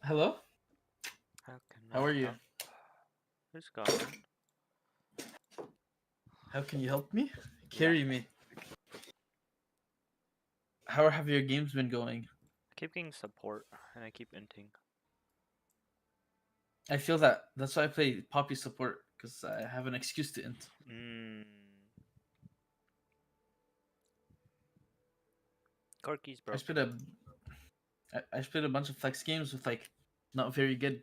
Hello? How can How I are you? help? Who's going? How can you help me? Yeah. Carry me. How have your games been going? I keep getting support and I keep inting. I feel that's why I play Poppy support because I have an excuse to int. Corky's I broken. spit a I spit a bunch of flex games with like not very good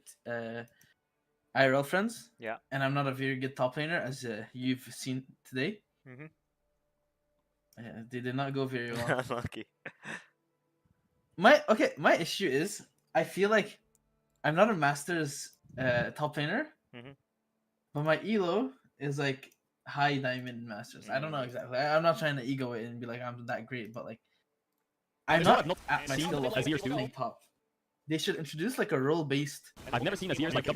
IRL friends, Yeah. and I'm not a very good top laner as you've seen today. Mm-hmm. They did not go very well. Unlucky. My issue is I feel like I'm not a masters top laner, Mm-hmm. but my elo is like high diamond masters. I don't know exactly. I'm not trying to ego it and be like I'm that great, but like I'm There's a lot not I've at my seen skill of Azir's do. playing top. They should introduce like a role based. I've never seen Azir's like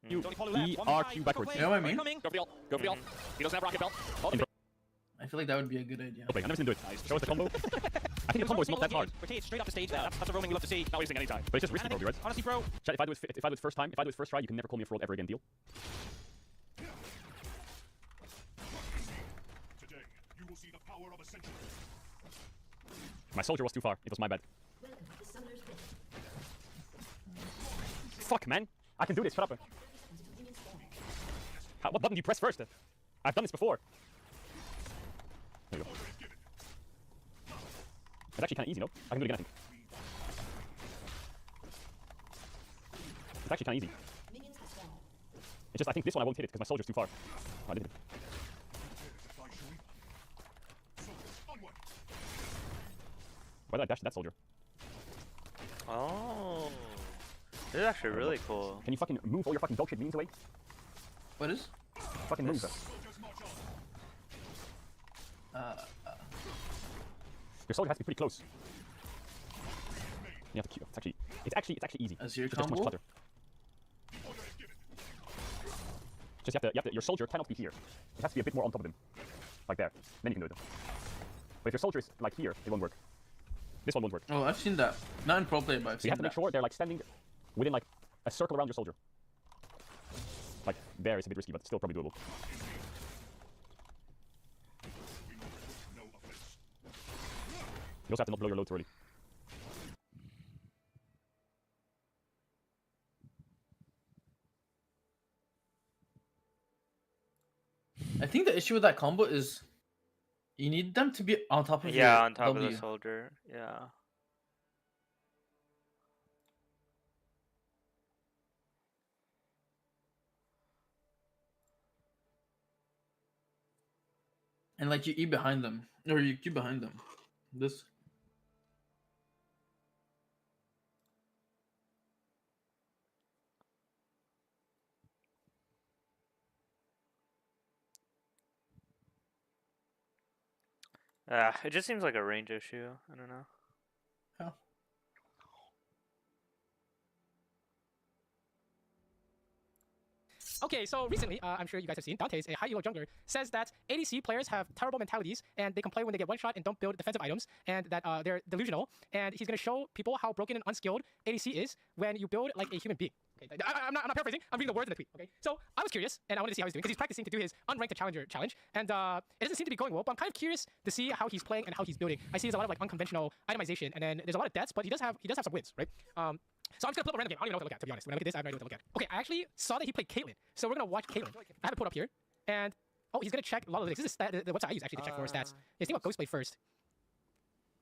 WERQ backwards. You know what I mean? Go for the ult. Go for the ult. He doesn't have rocket belt. I feel like that would be a good idea. I've never seen him do it. Show us the combo. I think the combo is not that hard. Okay, it's straight off the stage. That's a roaming you love to see. Not wasting any time. But it's just risky, probably, right? Honestly, bro. Chat, if I do it first time, if I do it first try, you can never call me a fraud ever again. Deal? Today, you will see the power of ascension. My soldier was too far. It was my bad. Fuck, man. I can do this. Shut up. What button do you press first? I've done this before. There you go. It's actually kind of easy, no? I can do it again, I think. It's actually kind of easy. It's just, I think this one I won't hit it because my soldier's too far. Oh, I did it. Why did I dash that soldier? Oh. This is actually really cool. Can you fucking move all your fucking dog shit minions away? What is? Fucking move. Your soldier has to be pretty close. You have to queue. It's actually easy. Azir It's just too much combo? clutter. Just you have to, your soldier cannot be here. It has to be a bit more on top of him. Like there. Then you can do it. But if your soldier is like here, it won't work. This one won't work. Oh, I've seen that. Not in pro play, but I've So seen you have to make that. sure they're like standing within like a circle around your soldier. Like there is a bit risky, but still probably doable. You also have to not blow your load too early. I think the issue with that combo is you need them to be on top of Yeah, your on top W. of the soldier. Yeah. And like you E behind them. Or you Q behind them. This. It just seems like a range issue. I don't know. How? Okay, so recently, I'm sure you guys have seen, Dante's a high elo jungler says that ADC players have terrible mentalities and they complain when they get one shot and don't build defensive items and that they're delusional. And he's going to show people how broken and unskilled ADC is when you build like a human being. Okay, I'm not paraphrasing. I'm reading the words in the tweet. Okay, so I was curious and I wanted to see how he's doing because he's practicing to do his unranked challenger challenge, and it doesn't seem to be going well. But I'm kind of curious to see how he's playing and how he's building. I see there's a lot of like unconventional itemization, and then there's a lot of deaths, but he does have some wins, right? So I'm just gonna pull up a random game. I don't even know what to look at, to be honest. When I look at this, I have no idea what to look at. Okay, I actually saw that he played Caitlyn, so we're gonna watch Caitlyn. I have it pulled up here, and oh, he's gonna check a lot of the. This is the website I use actually to check for stats. He's thinking about Ghostblade first.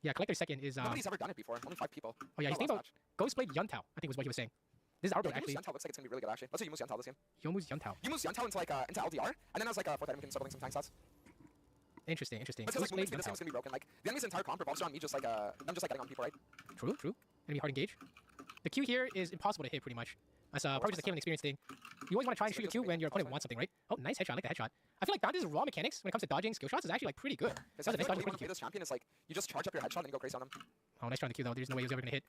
Yeah, Collector second is. Nobody's ever done it before. Only 5 people. Oh yeah, he's thinking about Ghostblade Yuntao. I think was what he was saying. This is our build actually. Yumus Yuntao looks like it's gonna be really good actually. Let's do Yumus Yuntao this game. Yomu's Yuntao. Yumus Yuntao into like into LDR, and then as like a fourth item we can start building some tank stats. Interesting. But like movement speed this game's gonna be broken. Like the enemy's entire comp revolves around me just like them just like getting on people, right? True. Enemy hard engage. The Q here is impossible to hit pretty much. That's probably just a Caitlyn experience thing. You always want to try and shoot your Q when your opponent wants something, right? Oh, nice headshot. I like the headshot. I feel like Dante's raw mechanics when it comes to dodging skill shots is actually like pretty good. Because That was a nice like, dodge when quick you Q. play this champion is like you just charge up your headshot and you go crazy on him. Oh, nice try on the Q though. There's no way he was ever gonna hit.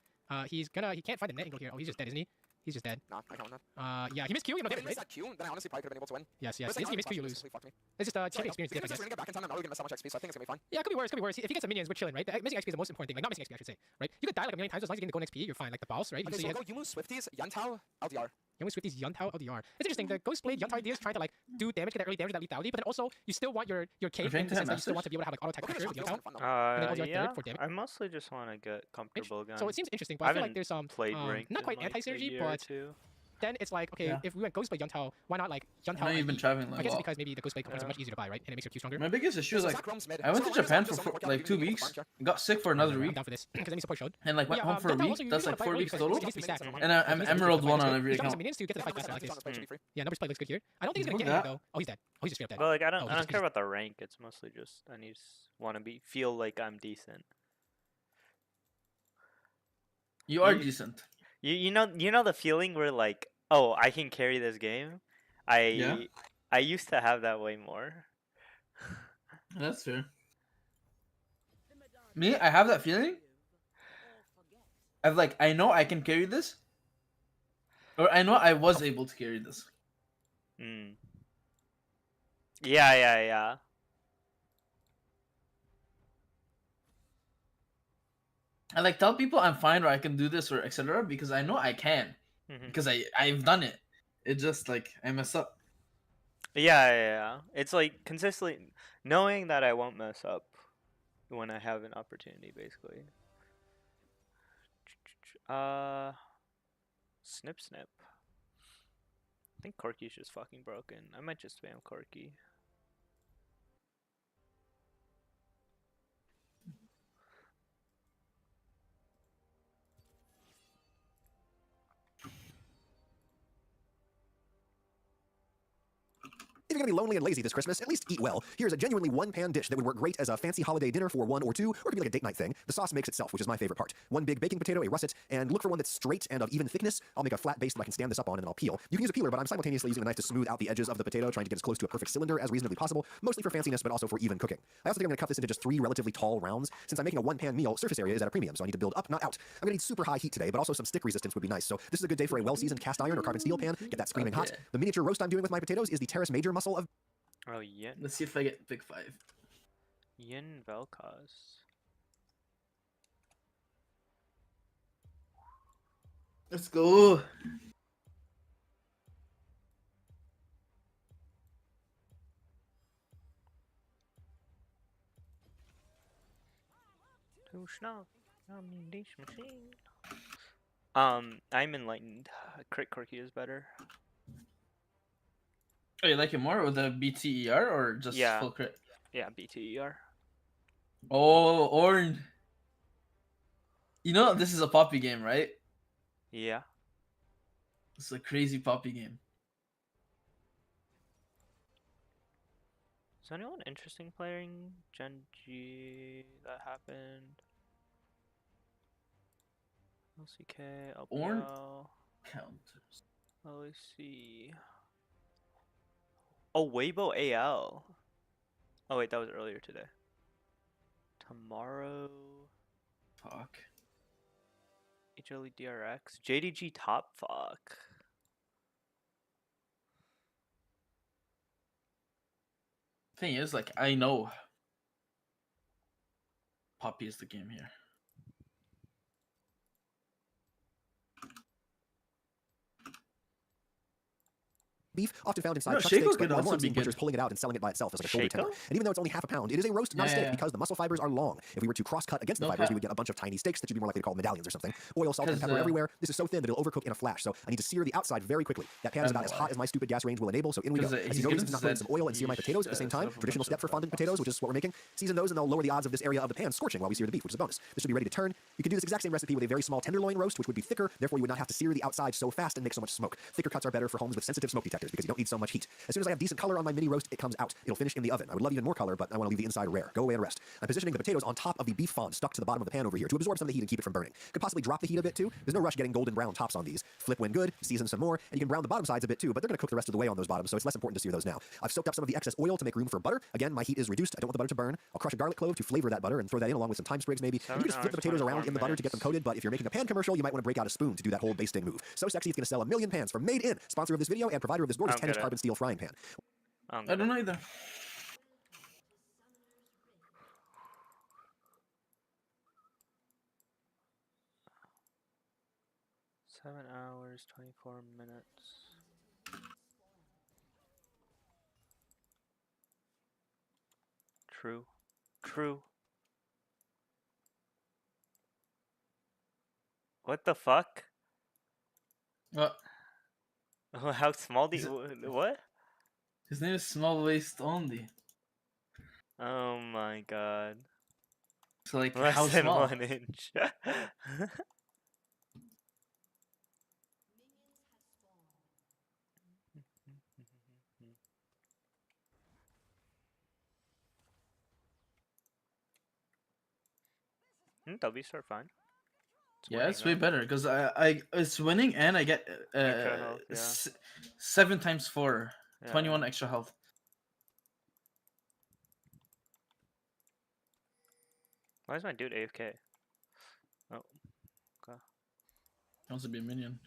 He can't find the net angle here. Oh, he's just dead, isn't he? He's just dead. Nah, I can't win that. Yeah, he missed Q. You know, If damage, he missed right? that Q, then I honestly probably could have been able to win. Yes, yes. But If it's you miss Q, you like, lose. completely fucked me. It's just champion So, experience if he dip, I just guess. get back in time, I'm not really gonna miss that much XP, so I think it's gonna be fine. Yeah, it could be worse. Could be worse. If he gets some minions, we're chilling, right? Missing XP is the most important thing. Like not missing XP, I should say, right? You could die like a million times as long as you get the golden XP. You're fine. Like the boss, right? You Okay, see so he we'll has go Yumu, Swifties, Yantao, LDR. Young Swifties Yuntao LDR. It's interesting. The Ghost Blade Yuntao idea is trying to like do damage, get that early damage, that lethality, but then also you still want your cave think in the they sense have that you still want to masters? be able to have like auto attack Okay, pressure with feels Yuntao. kinda fun though. then LDR Yeah, third for damage. I mostly just want to get comfortable guns. So it seems interesting, but I I feel like haven't there's some played ranked not in, quite like, a anti-synergy, year or but two. then it's like okay, Yeah. if we went Ghost Blade Yuntao, why not like I Yuntao? know you've been IE? traveling I like a guess it's lot. because maybe the Ghost Blade components are Yeah. much easier to buy, right? And it makes your Q stronger. My biggest issue is So like Zach Rome's mid. I went So to long as Japan it doesn't for work out, like you 2 can get weeks, farm share. got sick for another I'm week, down for this because then we support showed. and like went home for a Yuntao week. also, you That's wanna like fight 4 early weeks because total. he needs to be stacked. And I'm Emerald 1 on every He's got some account. minions to get to the fight Yeah, faster like Zach this. Rome's play should be free. Yeah, numbers play looks good here. I don't think he's gonna Look get at anything though. Oh, he's dead. Oh, he's just straight up dead. But like I Oh, don't he's care just- about the rank. It's mostly just I need want to feel like I'm decent. You are You- decent. You know the feeling where like, oh, I can carry this game. I used to have that way more. That's fair. Me, I have that feeling. I've like I know I can carry this, or I know I was able to carry this. Mm. Yeah. I like tell people I'm fine or I can do this or etc. because I know I can Mhm. because I've done it. It just like I mess up. Yeah. It's like consistently knowing that I won't mess up when I have an opportunity, basically. Snip. I think Corki's just fucking broken. I might just spam Corki. If you're gonna be lonely and lazy this Christmas, at least eat well. Here's a genuinely one-pan dish that would work great as a fancy holiday dinner for one or two, or it could be like a date night thing. The sauce makes itself, which is my favorite part. One big baking potato, a russet, and look for one that's straight and of even thickness. I'll make a flat base that I can stand this up on, and then I'll peel. You can use a peeler, but I'm simultaneously using a knife to smooth out the edges of the potato, trying to get as close to a perfect cylinder as reasonably possible, mostly for fanciness, but also for even cooking. I also think I'm gonna cut this into just 3 relatively tall rounds. Since I'm making a one-pan meal, surface area is at a premium, so I need to build up, not out. I'm gonna need super high heat today, but also some stick resistance would be nice. So this is a good day for a well-seasoned cast iron or carbon steel pan. Get that screaming hot. Okay. The miniature roast I'm doing with my potatoes is the Terrace Major muscle of Oh, Yin Let's see if I get pick 5. Vel'Koz. Let's go. I'm enlightened. Crit Corki is better. Oh, you like it more with the BTER or just Yeah. full crit? Yeah, BTER. Oh, Orn. You know this is a poppy game, right? Yeah. It's a crazy poppy game. Is anyone interesting playing Genji that happened? LCK, Orn? LPL, Counters. OAC. Oh, Weibo AL. Oh wait, that was earlier today. Tomorrow, Fuck. HLE DRX, JDG top fuck. Thing is, like, I know Poppy is the game here. beef, often found inside No, chuck Shaco steaks, could but more also I've be seen good. butchers pulling it out and selling it by itself as like a shoulder Shaco? tender. And even though it's only half a pound, it is a roast, not a Yeah, steak, yeah. because the muscle fibers are long. If we were to cross-cut against the No fibers, cap. we would get a bunch of tiny steaks that you'd be more likely to call medallions or something. Oil, salt, and 'Cause, pepper everywhere. This is so thin that it'll overcook in a flash, so I need to sear the outside very quickly. That pan is I don't about as know hot why. as my stupid gas range will enable, so in we go. 'Cause, I he's see no gonna reason to not put in some set oil and sear my potatoes at the same time. set up a Traditional bunch step of for fondant pots. potatoes, which is what we're making. Season those and they'll lower the odds of this area of the pan scorching while we sear the beef, which is a bonus. This should be ready to turn. You can do this exact same recipe with a very small tenderloin roast, which would be thicker, therefore you would not have to sear the outside so fast and make so much smoke. Thicker cuts are better for homes with sensitive smoke detectors. factors because you don't need so much heat. As soon as I have decent color on my mini roast, it comes out. It'll finish in the oven. I would love even more color, but I want to leave the inside rare. Go away and rest. I'm positioning the potatoes on top of the beef fond stuck to the bottom of the pan over here to absorb some of the heat and keep it from burning. Could possibly drop the heat a bit too. There's no rush getting golden brown tops on these. Flip when good, season some more, and you can brown the bottom sides a bit too, but they're going to cook the rest of the way on those bottoms, so it's less important to sear those now. I've soaked up some of the excess oil to make room for butter. Again, my heat is reduced. I don't want the butter to burn. I'll crush a garlic clove to flavor that butter and throw that in along with some thyme sprigs maybe. And you can just flip the potatoes around in the butter to get them coated, but if you're making a pan commercial, you might want to break out a spoon to do that whole basting move. So Sexy is going to sell 1 million pans from Made In, sponsor of this video and provider of this gorgeous 10-inch carbon steel frying pan. I don't know either. Seven hours, 24 minutes. True. True. What the fuck? What? How small do you... What? His name is Small Waist Only. Oh my god. So like, Less how than small? 1 inch. W's are fine. Yeah, it's way winning, better because it's winning and I get Extra health, yeah. 7 times 4, Yeah. 21 extra health. Why is my dude AFK? Oh, okay. He wants to be a minion.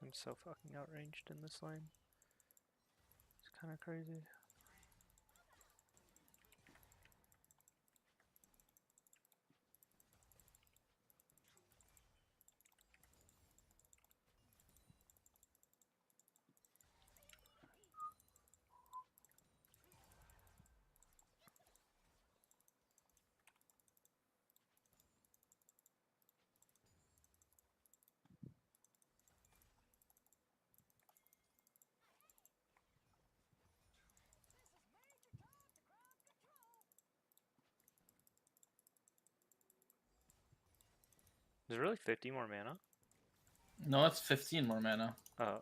I'm so fucking outranged in this lane. It's kind of crazy. Is it really 50 more mana? No, it's 15 more mana. Oh.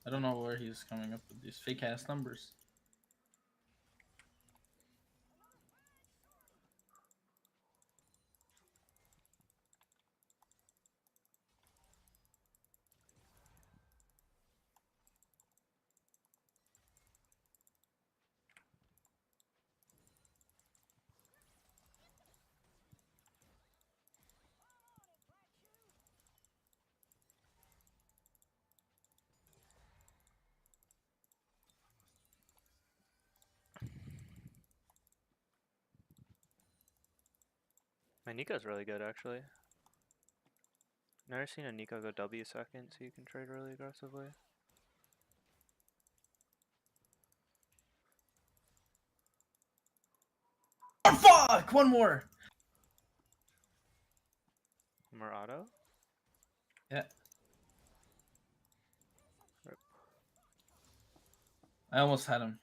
I don't know where he's coming up with these fake ass numbers. My Nico's really good, actually. Never seen a Nico go W second, so you can trade really aggressively. Oh, fuck! One more! More auto? Yeah. I almost had him.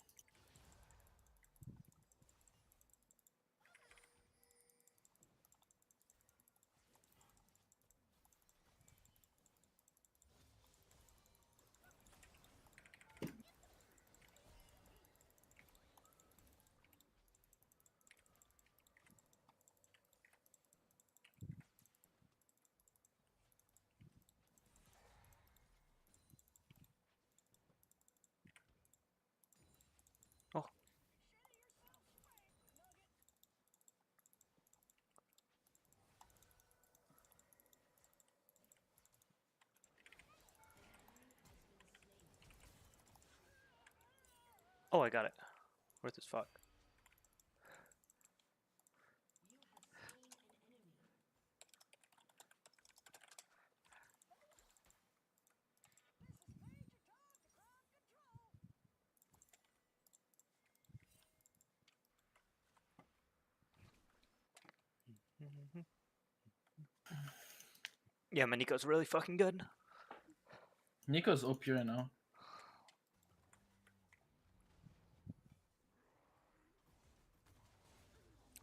Oh, I got it. Worth as fuck. Yeah, Maniko's really fucking good. Nico's OP right now.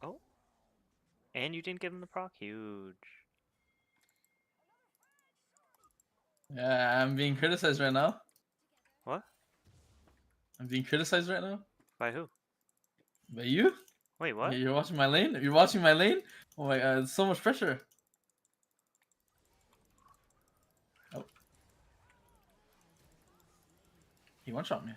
Oh. And you didn't give him the proc? Huge. Yeah, I'm being criticized right now. What? I'm being criticized right now. By who? By you? Wait, what? You're watching my lane? You're watching my lane? Oh my god, so much pressure. Oh. He one-shot me.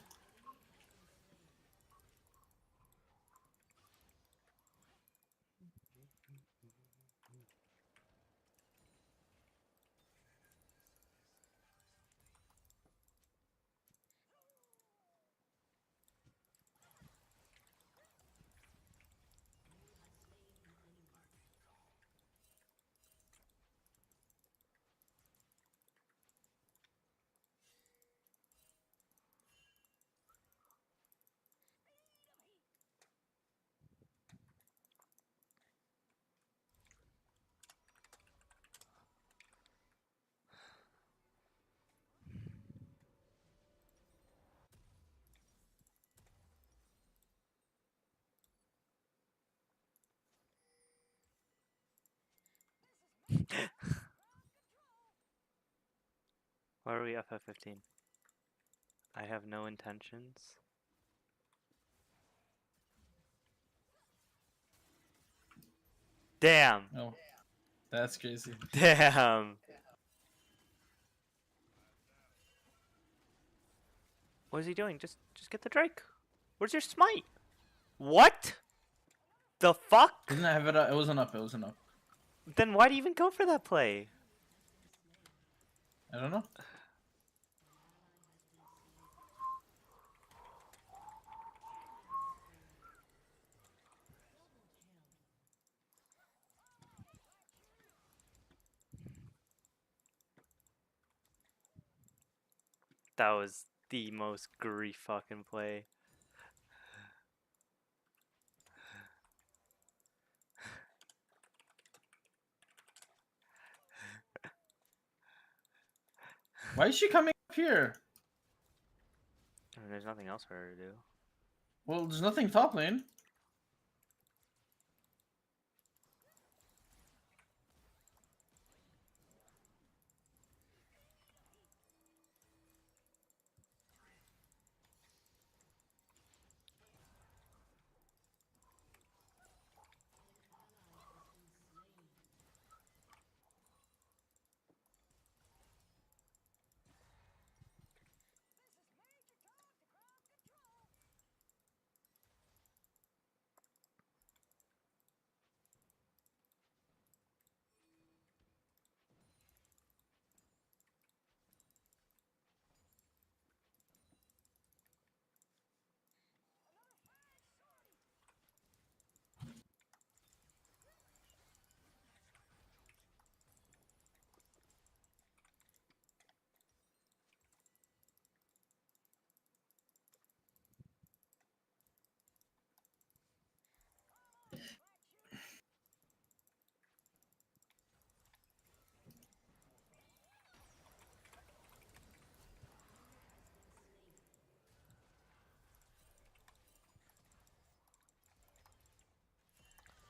Why are we FF15? I have no intentions. Damn. Oh. That's crazy. Damn. What is he doing? Just get the Drake. Where's your smite? What? The fuck? Didn't I have it up? It wasn't up. It wasn't up. Then why do you even go for that play? I don't know. That was the most grief fucking play. Why is she coming up here? I mean, there's nothing else for her to do. Well, there's nothing top lane.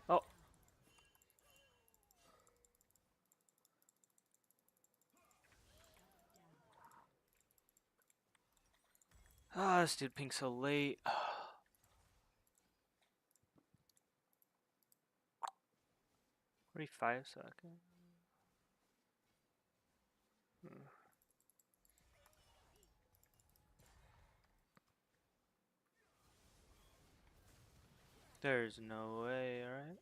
Oh. Ah, this dude pinged so late. 45 seconds. There's no way, alright?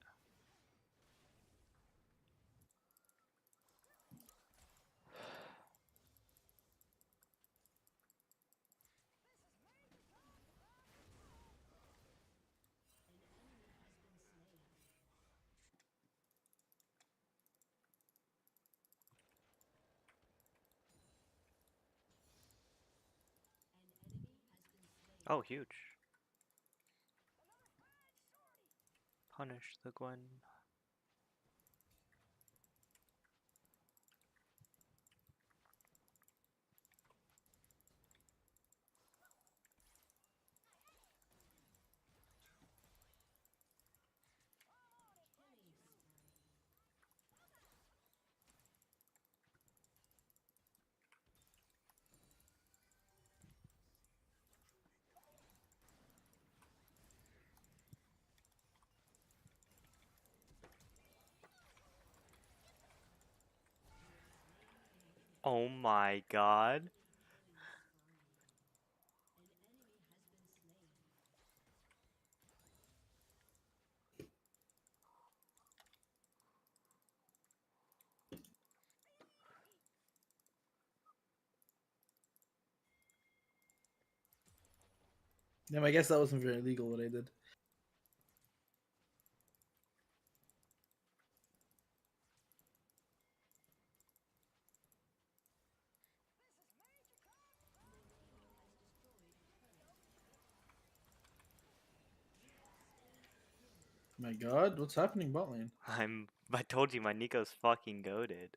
Oh, huge. Punish the Gwen. Oh my god. Damn, I guess that wasn't very legal what I did. My god, what's happening bot lane? I told you my Nico's fucking goated.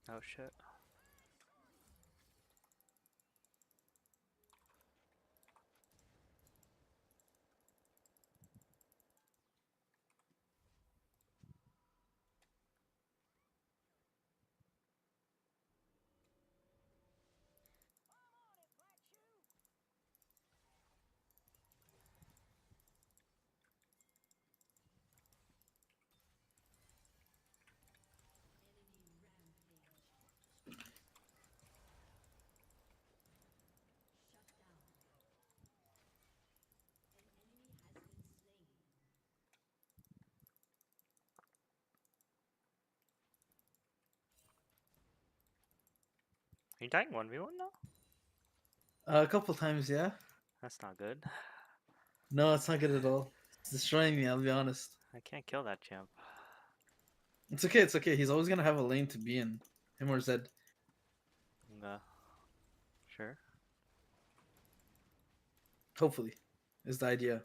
Oh shit. Are you dying 1v1 now? A couple times, yeah. That's not good. No, it's not good at all. It's destroying me, I'll be honest. I can't kill that champ. It's okay, it's okay. He's always gonna have a lane to be in. Him or Zed. Sure. Hopefully. Is the idea.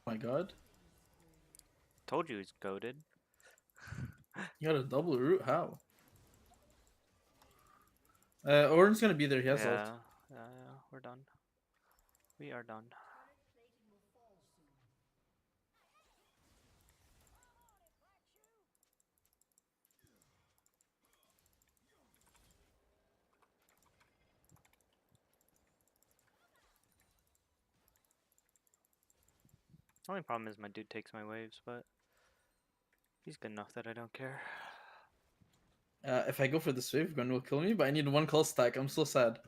My god. Told you he's goated. You got a double root? How? Orin's gonna be there, he has ult. Yeah, we're done. We are done. Only problem is my dude takes my waves, but he's good enough that I don't care. If I go for this wave, Gwen will kill me, but I need one call stack. I'm so sad.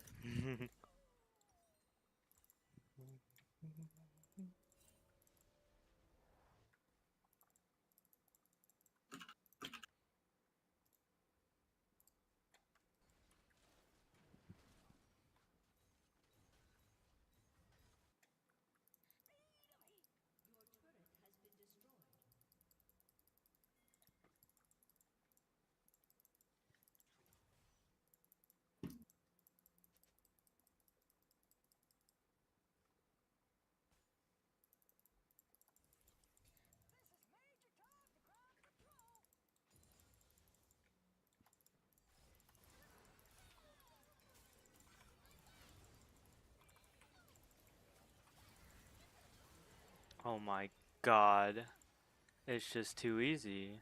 Oh my god. It's just too easy.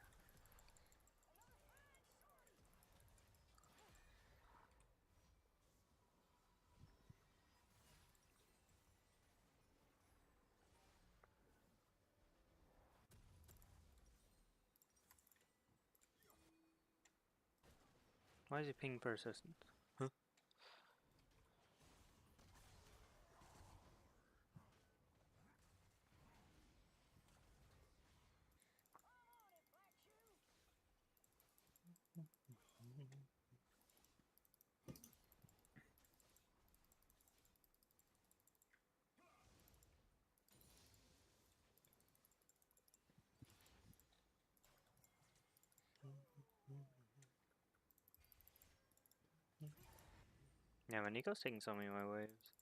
Why is he ping persistent? Huh? Yeah, but Nico's taking so many of my waves.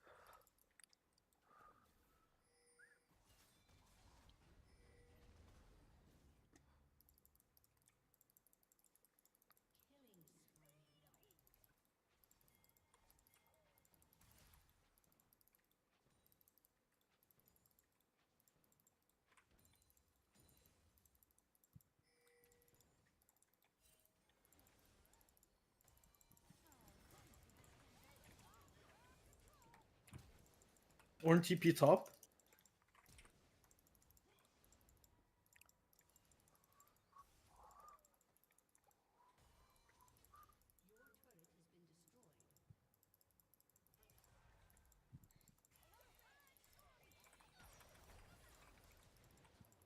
Ornn TP top.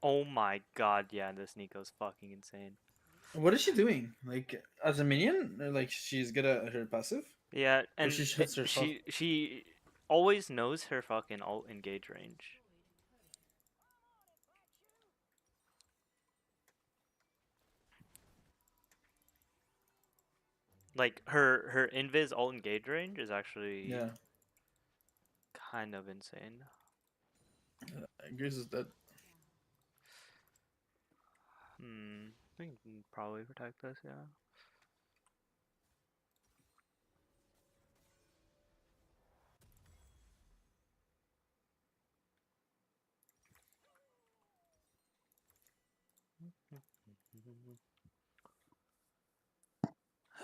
Oh my god, yeah, this Nico's fucking insane. What is she doing? Like as a minion, or like she's good at her passive? Yeah, and she hits herself. she always knows her fucking alt engage range. Like her invis alt engage range is actually Yeah, kind of insane. Grease is dead. We can probably protect this, yeah.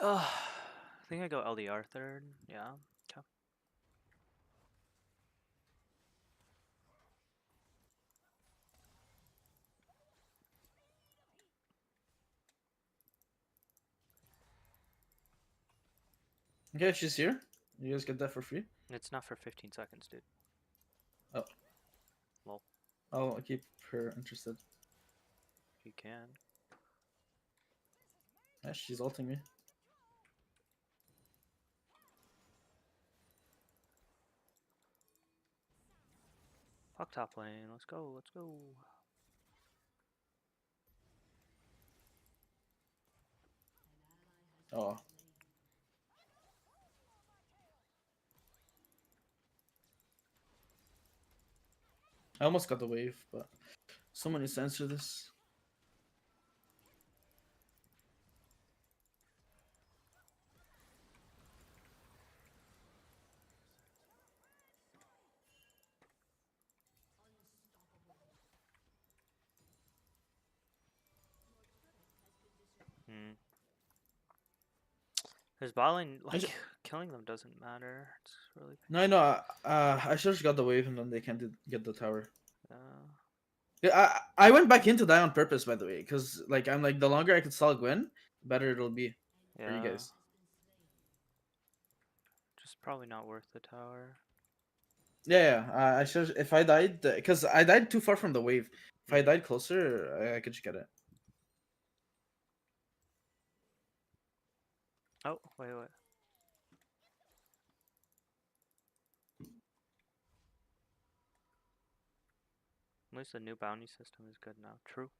I think I go LDR third. Yeah. Okay. Okay, she's here. You guys get that for free. It's not for 15 seconds, dude. Oh. Lol. I'll keep her interested. You can. Yeah, she's ulting me. Fuck top lane. Let's go. Let's go. Oh. I almost got the wave, but someone needs to answer this. His bot lane, I like, ju- killing them doesn't matter. It's really. No, I know. I should have got the wave and then they can't get the tower. Uh, Yeah, I went back in to die on purpose, by the way, because like I'm like the longer I can stall Gwen, the better it'll be for you yeah. guys. Just probably not worth the tower. Yeah, I should if I died because I died too far from the wave. If I died closer, I could just get it. Oh, wait. At least the new bounty system is good now. True.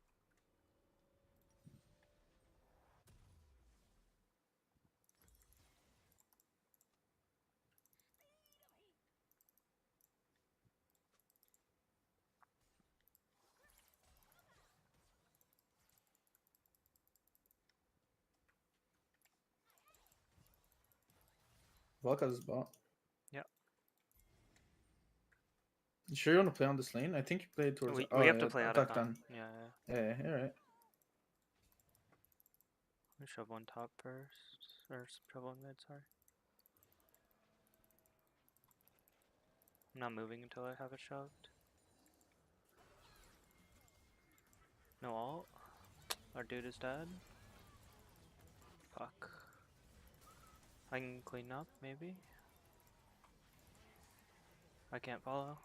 Valka's bot. Yeah. You sure you want to play on this lane? I think you played towards. We have to play out of attack time. done. Yeah. Yeah, alright. We shove one top first. Or shove one mid, sorry. I'm not moving until I have it shoved. No ult. Our dude is dead. Fuck. I can clean up, maybe? I can't follow.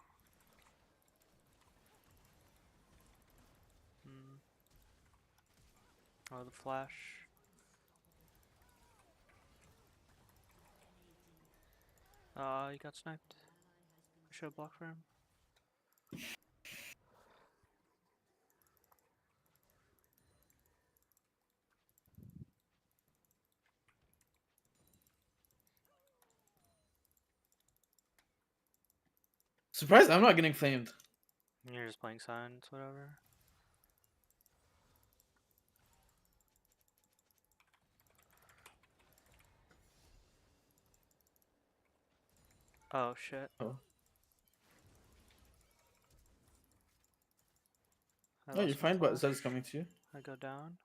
Oh, the flash. He got sniped. I should have blocked for him. Surprised I'm not getting flamed. You're just playing silence, whatever. Oh shit. Oh. I No, you're lost my fine, but flash. Zed's coming to you. I go down.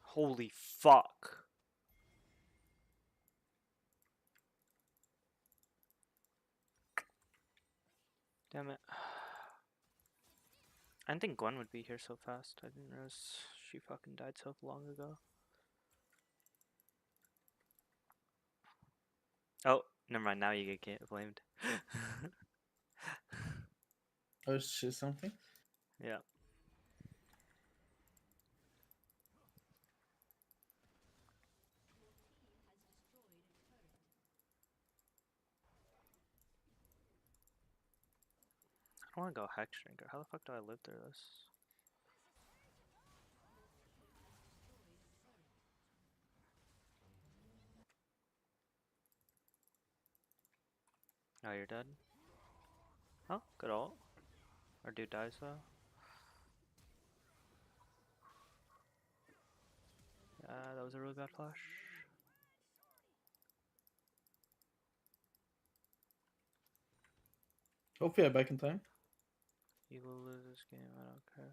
Holy fuck. Damn it. I didn't think Gwen would be here so fast. I didn't realize she fucking died so long ago. Oh, never mind. Now you get blamed. Oh shit, something. Yeah. I want to go Hex Drinker. How the fuck do I live through this? Oh, you're dead? Oh, good ult. Our dude dies though. Yeah, that was a really bad flash. Hopefully I'm back in time. You will lose this game, I don't care.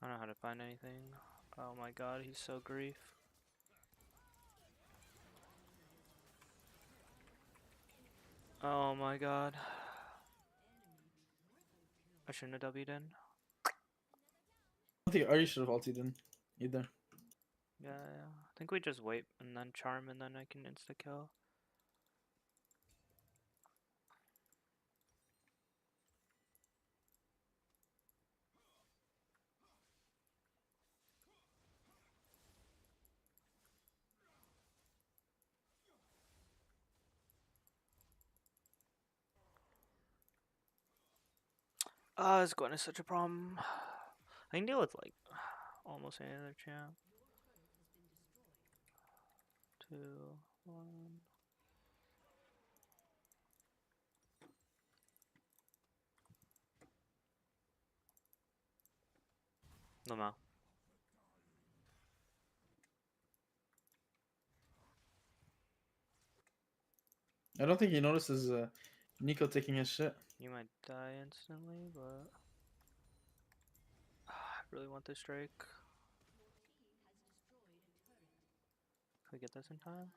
I don't know how to find anything. Oh my god, he's so grief. Oh my god. I shouldn't have W'd in. I don't think Ari should have ulted in either. Yeah, yeah. I think we just wait and then charm and then I can insta kill. This Gwen is such a problem. I can deal with like almost any other champ. 2, 1. Lamo. I don't think he notices Nico taking his shit. You might die instantly, but I really want this Drake. Can we get this in time?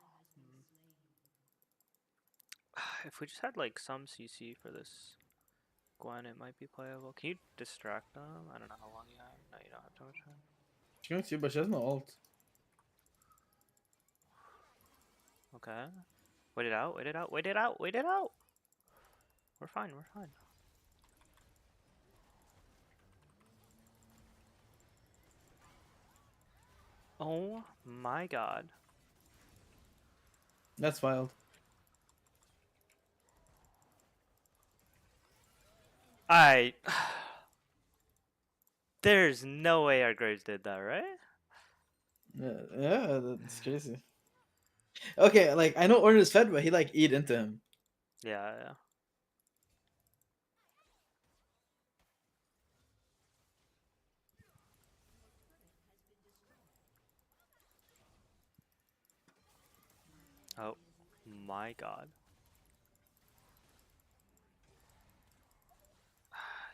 If we just had like some CC for this Gwen, it might be playable. Can you distract them? I don't know how long you have. No, you don't have too much time. She's going to you, but she has no ult. Okay. Wait it out, wait it out, wait it out, wait it out! We're fine, we're fine. Oh my god. That's wild. There's no way our Graves did that, right? Yeah, that's crazy. Okay, like I know Ornn is fed, but he like eat into him. Yeah, yeah. Oh my god.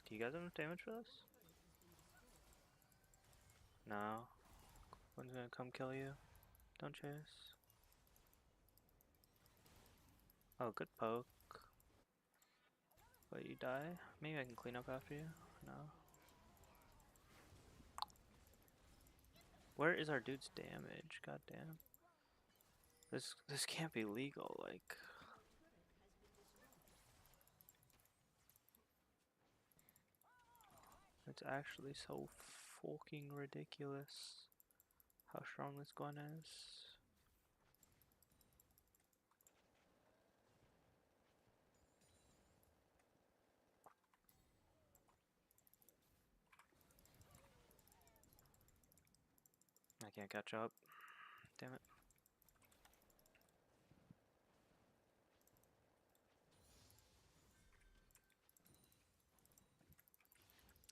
Do you guys have enough damage for this? No. One's gonna come kill you. Don't chase. Oh, good poke. But you die? Maybe I can clean up after you? No. Where is our dude's damage? God damn. This can't be legal, like. It's actually so fucking ridiculous how strong this Gwen is. I can't catch up. Damn it.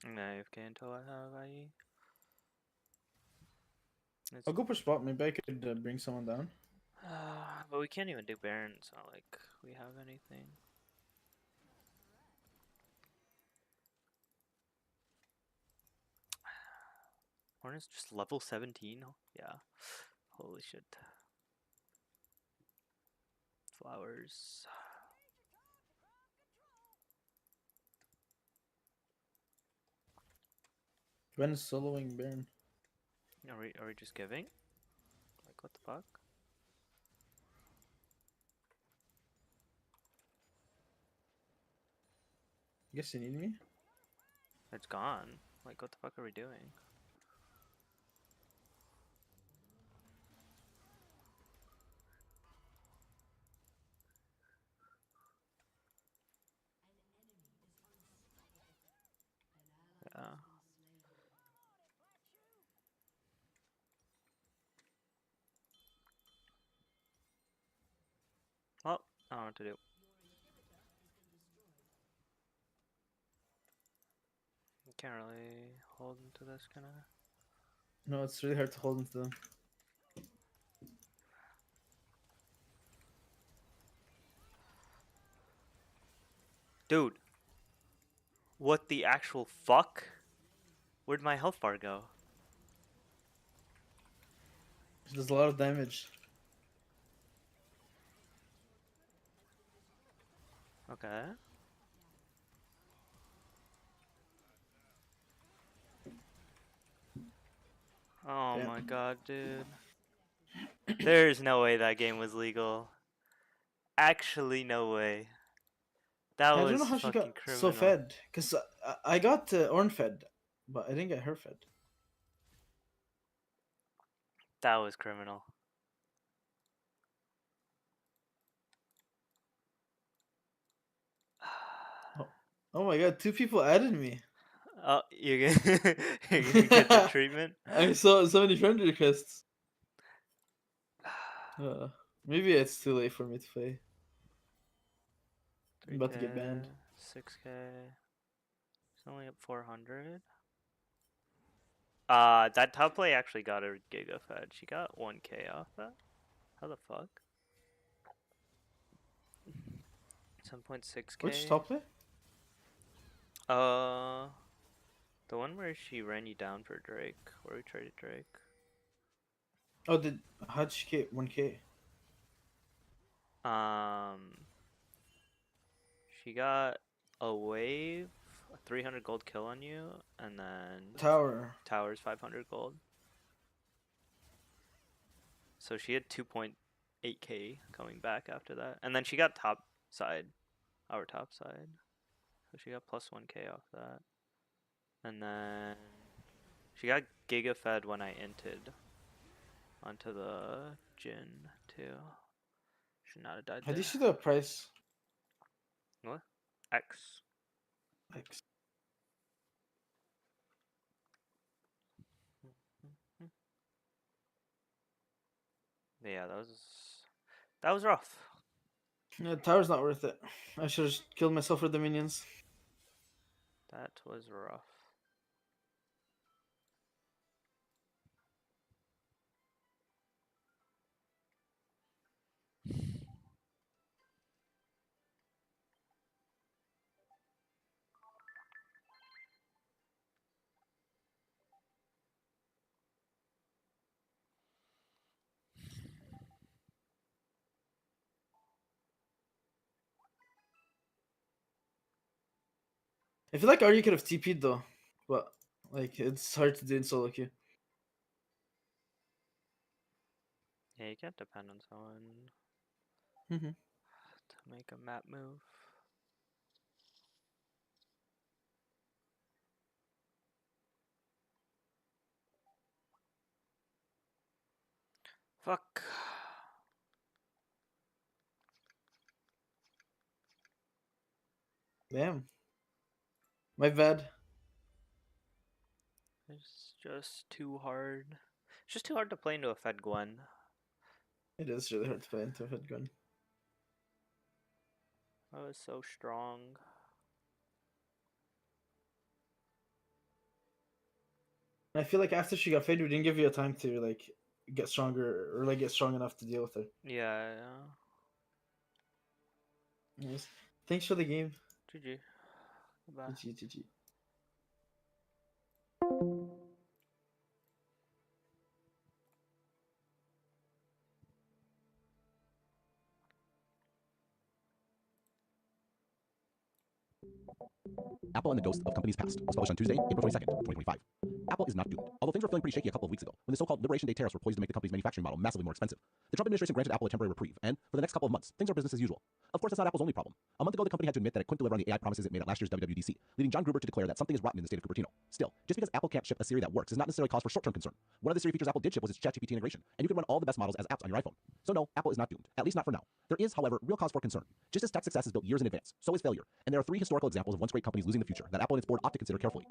I'm gonna AFK until I have IE. I'll go push spot. Maybe I could bring someone down. But we can't even do Baron. It's not like we have anything. Hornet's just level 17? Yeah. Holy shit. Flowers. When is soloing Baron? Are we just giving? Like what the fuck? I guess you need me. It's gone. Like what the fuck are we doing? Yeah. Well, I don't know what to do. Can't really hold into this, can I? No, it's really hard to hold into them. Dude! What the actual fuck? Where'd my health bar go? It does a lot of damage. Okay. Oh Damn. my god, dude. There's no way that game was legal. Actually, no way. That I was don't know how she fucking got criminal. so fed. Because I got Ornn fed, but I didn't get her fed. That was criminal. Oh my god, 2 people added me. Oh, you're gonna, you're gonna get the treatment? I saw so many friend requests. Maybe it's too late for me to play. I'm about to get banned. 6K. It's only up 400. That top play actually got a Giga Fed. She got 1K off that. How the fuck? 7.6K. Which top play? The one where she ran you down for Drake, where we traded Drake. Oh, how'd she get 1K? She got a wave, a 300 gold kill on you, and then Tower. towers 500 gold. So she had 2.8K coming back after that, and then she got top side, our top side. So she got plus 1K off that, and then she got Giga Fed when I inted onto the Jin too. Should not have died How do there. you see the price? What? X. X. Yeah, that was rough. Yeah, tower's not worth it. I should have killed myself for the minions. That was rough. I feel like Arya could have TP'd though, but like it's hard to do in solo queue. Yeah, you can't depend on someone Mm-hmm. to make a map move. Fuck. Damn. My bad. It's just too hard. It's just too hard to play into a Fed Gwen. It is really hard to play into a Fed gun. I was so strong. I feel like after she got faded, we didn't give you a time to like get stronger or like get strong enough to deal with her. Yeah. Yes. Thanks for the game. GG. Goodbye. GG. Apple and the Ghost of Companies Past was published on Tuesday, April 22nd, 2025. Apple is not doomed, although things were feeling pretty shaky a couple of weeks ago when the so-called Liberation Day tariffs were poised to make the company's manufacturing model massively more expensive. The Trump administration granted Apple a temporary reprieve, and for the next couple of months, things are business as usual. Of course, that's not Apple's only problem. A month ago, the company had to admit that it couldn't deliver on the AI promises it made at last year's WWDC, leading John Gruber to declare that something is rotten in the state of Cupertino. Still, just because Apple can't ship a Siri that works does not necessarily cause for short-term concern. One of the Siri features Apple did ship was its ChatGPT integration, and you can run all the best models as apps on your iPhone. So no, Apple is not doomed, at least not for now. There is, however, real cause for concern. Just as tech success is built years in advance, so is failure, and there are 3 historical examples of once great companies losing the future that Apple and its board ought to consider carefully.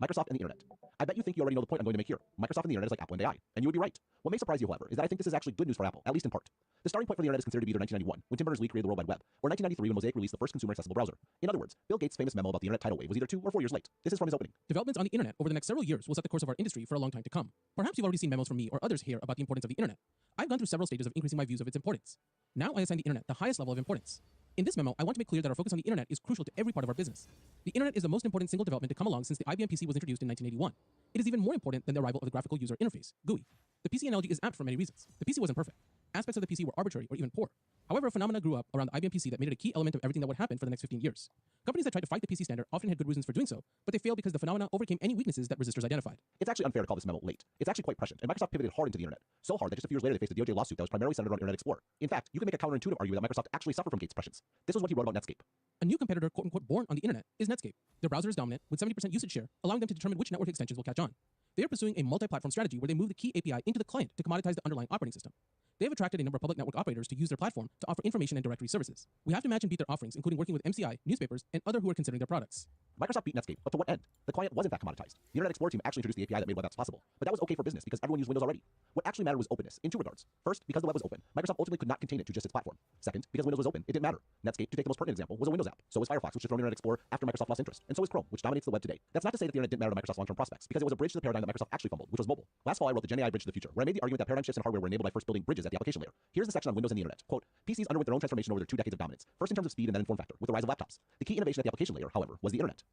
Microsoft and the internet. I bet you think you already know the point I'm going to make here. Microsoft and the internet is like Apple and AI, and you would be right. What may surprise you, however, is that I think this is actually good news for Apple, at least in part. The starting point for the internet is considered to be either 1991, when Tim Berners-Lee created the World Wide Web, or 1993 when Mosaic released the first consumer accessible browser. In other words, Bill Gates' famous memo about the internet tidal wave was either 2 or 4 years late. This is from his opening. Developments on the internet over the next several years will set the course of our industry for a long time to come. Perhaps you've already seen memos from me or others here about the importance of the internet. I've gone through several stages of increasing my views of its importance. Now I assign the internet the highest level of importance. In this memo, I want to make clear that our focus on the internet is crucial to every part of our business. The internet is the most important single development to come along since the IBM PC was introduced in 1981. It is even more important than the arrival of the graphical user interface, GUI. The PC analogy is apt for many reasons. The PC wasn't perfect. Aspects of the PC were arbitrary or even poor. However, a phenomena grew up around the IBM PC that made it a key element of everything that would happen for the next 15 years. Companies that tried to fight the PC standard often had good reasons for doing so, but they failed because the phenomena overcame any weaknesses that resistors identified. It's actually unfair to call this memo late. It's actually quite prescient, and Microsoft pivoted hard into the internet. So hard that just a few years later they faced a DOJ lawsuit that was primarily centered on Internet Explorer. In fact, you can make a counterintuitive argument that Microsoft actually suffered from Gates' prescience. This was what he wrote about Netscape. A new competitor, quote-unquote, born on the internet is Netscape. Their browser is dominant, with 70% usage share, allowing them to determine which network extensions will catch on. They are pursuing a multi-platform strategy where they move the key API into the client to commoditize the underlying operating system. They have attracted a number of public network operators to use their platform to offer information and directory services. We have to match and beat their offerings, including working with MCI, newspapers, and other who are considering their products. Microsoft beat Netscape, but to what end? The client was in fact commoditized. The Internet Explorer team actually introduced the API that made web apps possible, but that was okay for business because everyone used Windows already. What actually mattered was openness, in 2 regards. First, because the web was open, Microsoft ultimately could not contain it to just its platform. Second, because Windows was open, it didn't matter. Netscape, to take the most pertinent example, was a Windows app. So was Firefox, which has thrown Internet Explorer after Microsoft lost interest. And so is Chrome, which dominates the web today. That's not to say that the Internet didn't matter to Microsoft's long-term prospects, because it was a bridge to the paradigm that Microsoft actually fumbled, which was mobile. Last fall, I wrote the Gen AI Bridge to the Future, where I made the argument that paradigm shifts in hardware were enabled by first building bridges at the application layer. Here's the section on Windows and the Internet. Quote, PCs underwent their own transformation over their 2 decades of dominance, first in terms of speed and then in form factor, with the rise of laptops. The key innovation at the application layer, however, was the Internet.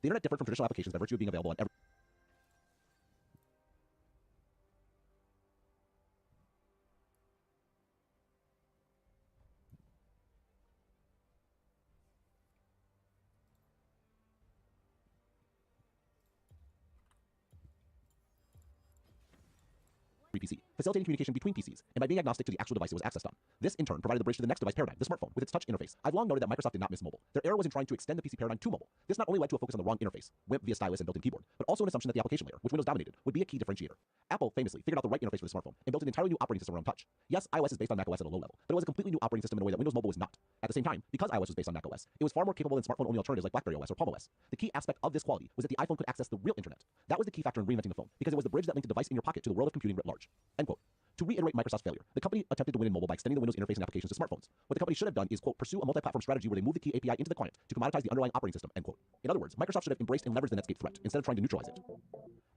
The Internet differed from traditional applications by virtue of being available on every PC, facilitating communication between PCs, and by being agnostic to the actual device it was accessed on. This, in turn, provided the bridge to the next device paradigm, the smartphone, with its touch interface. I've long noted that Microsoft did not miss mobile. Their error was in trying to extend the PC paradigm to mobile. This not only led to a focus on the wrong interface, WIMP via stylus and built-in keyboard, but also an assumption that the application layer, which Windows dominated, would be a key differentiator. Apple famously figured out the right interface for the smartphone and built an entirely new operating system around touch. Yes, iOS is based on macOS at a low level, but it was a completely new operating system in a way that Windows Mobile was not. At the same time, because iOS was based on macOS, it was far more capable than smartphone-only alternatives like BlackBerry OS or Palm OS. The key aspect of this quality was that the iPhone could access the real internet. That was the key factor in reinventing the phone, because it was the bridge that linked a device in your pocket to the world of computing writ large. End quote. To reiterate Microsoft's failure, the company attempted to win in mobile by extending the Windows interface and applications to smartphones. What the company should have done is, quote, pursue a multi-platform strategy where they move the key API into the client to commoditize the underlying operating system, end quote. In other words, Microsoft should have embraced and leveraged the Netscape threat instead of trying to neutralize it.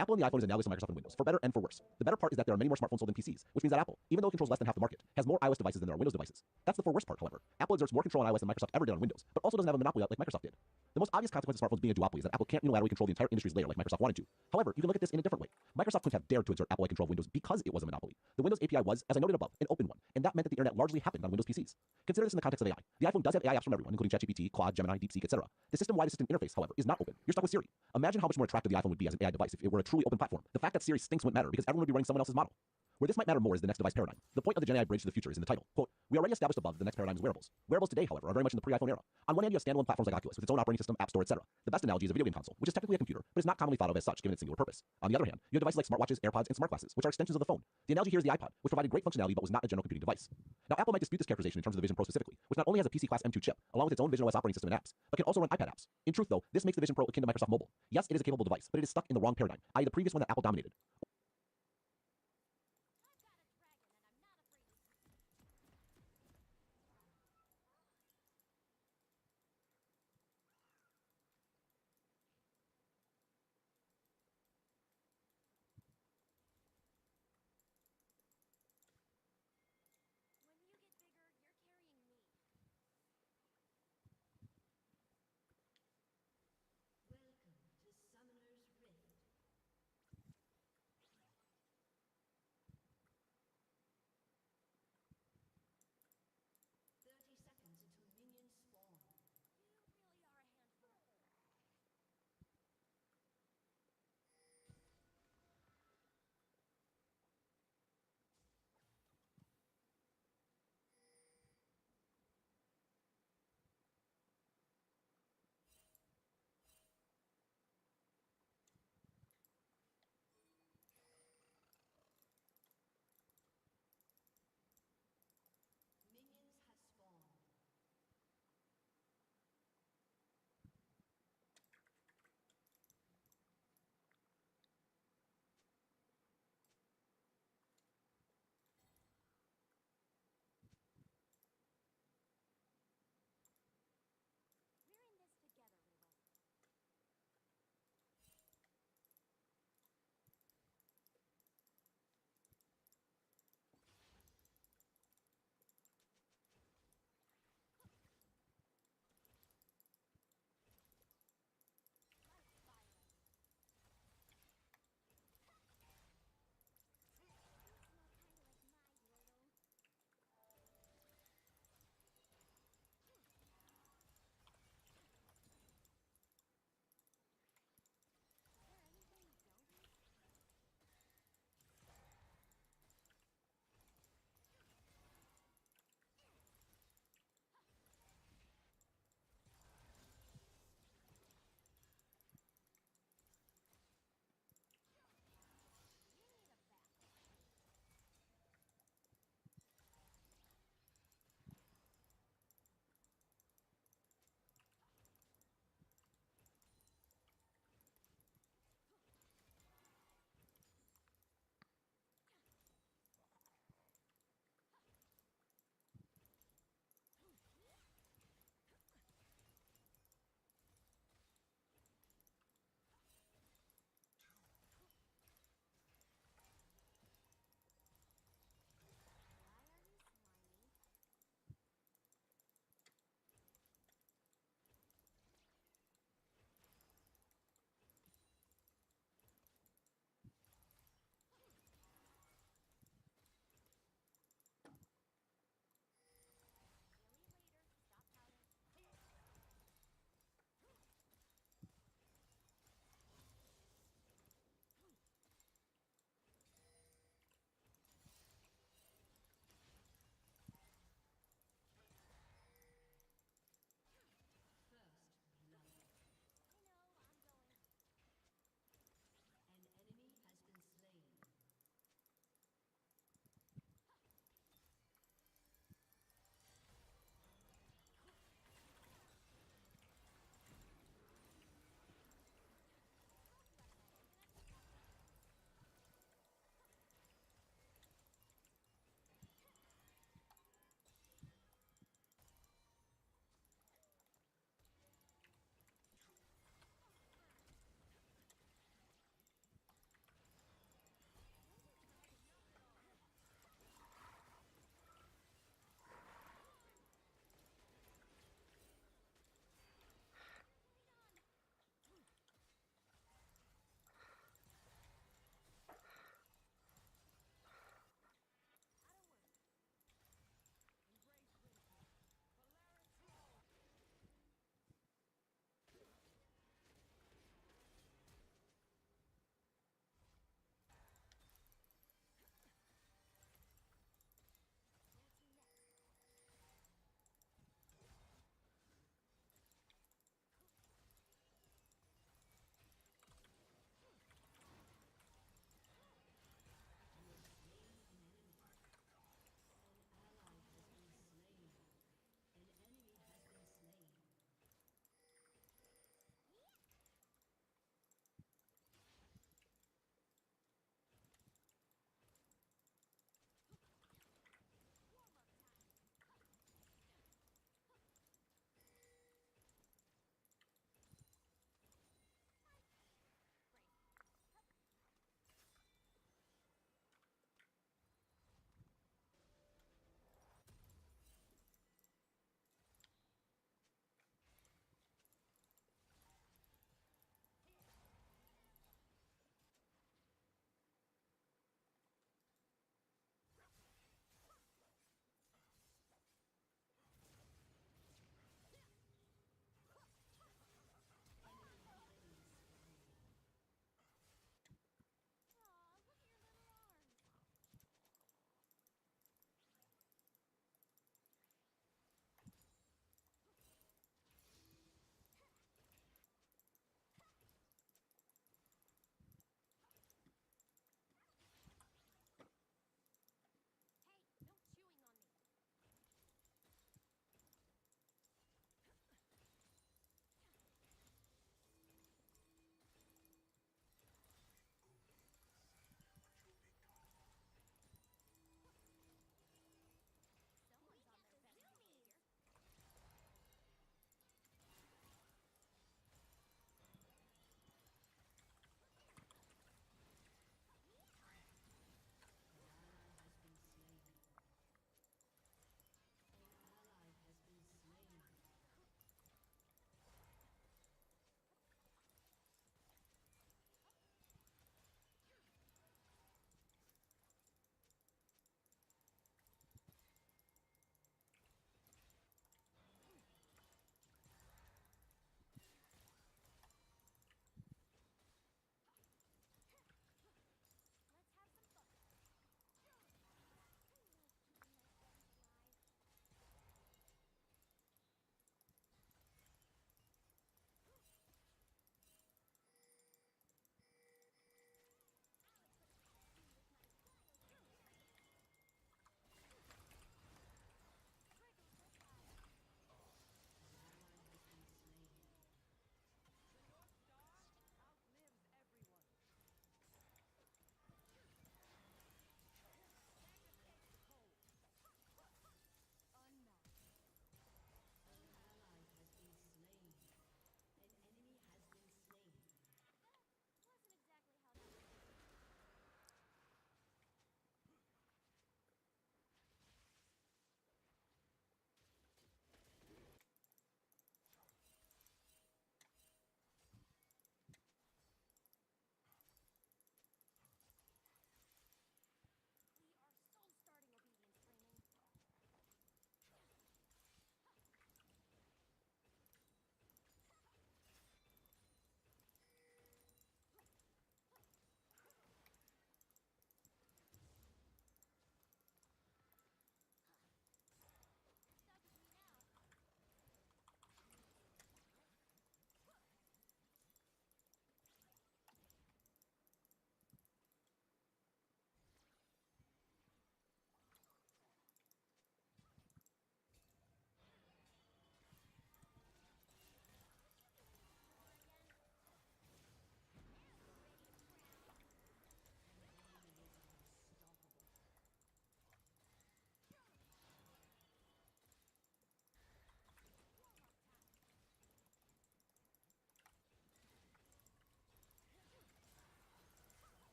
Apple and the iPhone is analogous to Microsoft and Windows, for better and for worse. The better part is that there are many more smartphones sold than PCs, which means that Apple, even though it controls less than half the market, has more iOS devices than there are Windows devices. That's the for worse part, however. Apple exerts more control on iOS than Microsoft ever did on Windows, but also doesn't have a monopoly like Microsoft did. The most obvious consequence of smartphones being a duopoly is that Apple can't unilaterally control the entire industry's layer like Microsoft wanted to. However, you can look at this in a different way. Microsoft couldn't have dared to exert Apple-like control of Windows because it was a monopoly. The Windows API was, as I noted above, an open one, and that meant that the internet largely happened on Windows PCs. Consider this in the context of AI. The iPhone does have AI apps from everyone, including ChatGPT, Claude, Gemini, DeepSeek, etc. The system-wide assistant interface, however, is not open. You're stuck with Siri. Imagine how much more attractive the iPhone would be as an AI device if it were a truly open platform. The fact that Siri stinks wouldn't matter because everyone would be running someone else's model. Where this might matter more is the next device paradigm. The point of the Gen AI Bridge to the Future is in the title. Quote, we already established above that the next paradigm is wearables. Wearables today, however, are very much in the pre-iPhone era. On one hand, you have standalone platforms like Oculus with its own operating system, app store, etc. The best analogy is a video game console, which is technically a computer, but is not commonly thought of as such given its singular purpose. On the other hand, you have devices like smartwatches, AirPods, and smart glasses, which are extensions of the phone. The analogy here is the iPod, which provided great functionality but was not a general computing device. Now, Apple might dispute this characterization in terms of the Vision Pro specifically, which not only has a PC class M2 chip, along with its own Vision OS operating system and apps, but can also run iPad apps. In truth, though, this makes the Vision Pro akin to Microsoft Mobile. Yes, it is a capable device, but it is stuck in the wrong paradigm, i.e. the previous one that Apple dominated.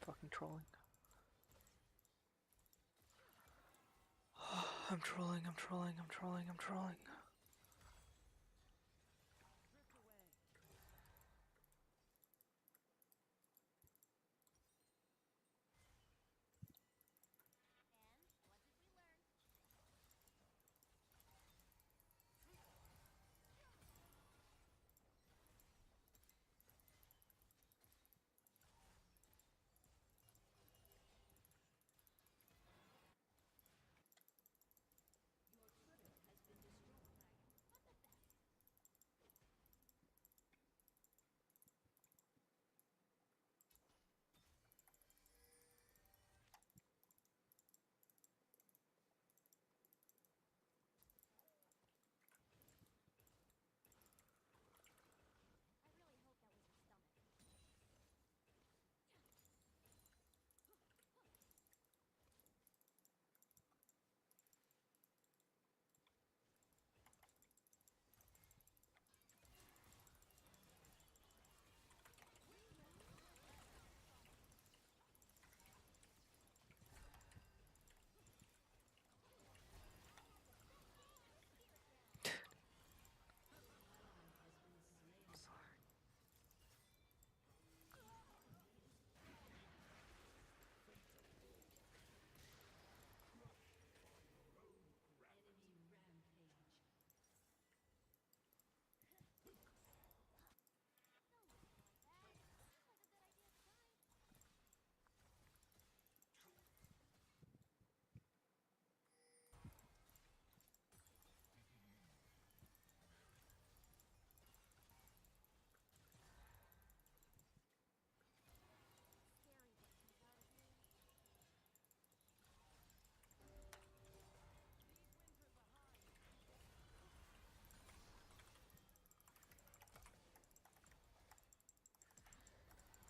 Fucking trolling. I'm trolling, I'm trolling, I'm trolling, I'm trolling.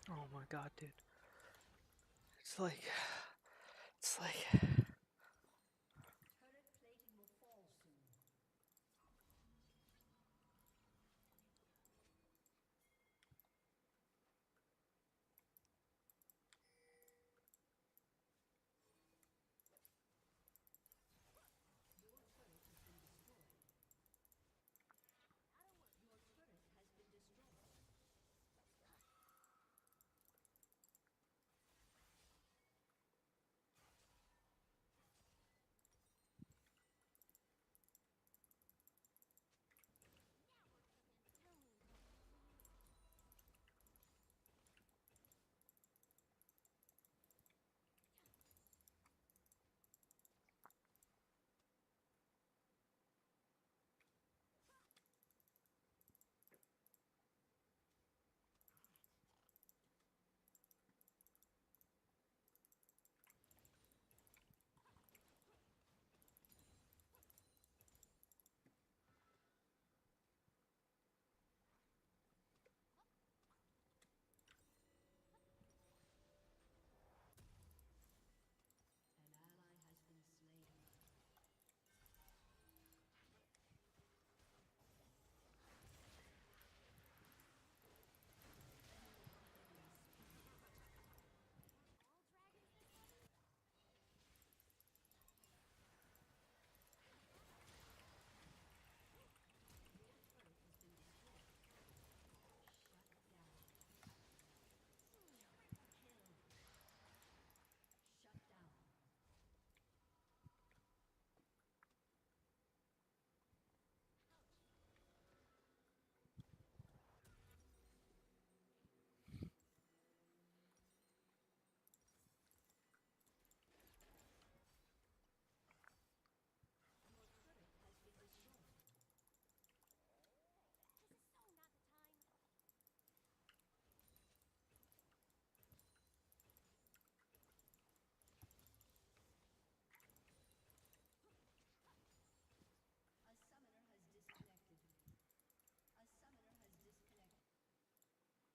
Oh my god, dude. It's like...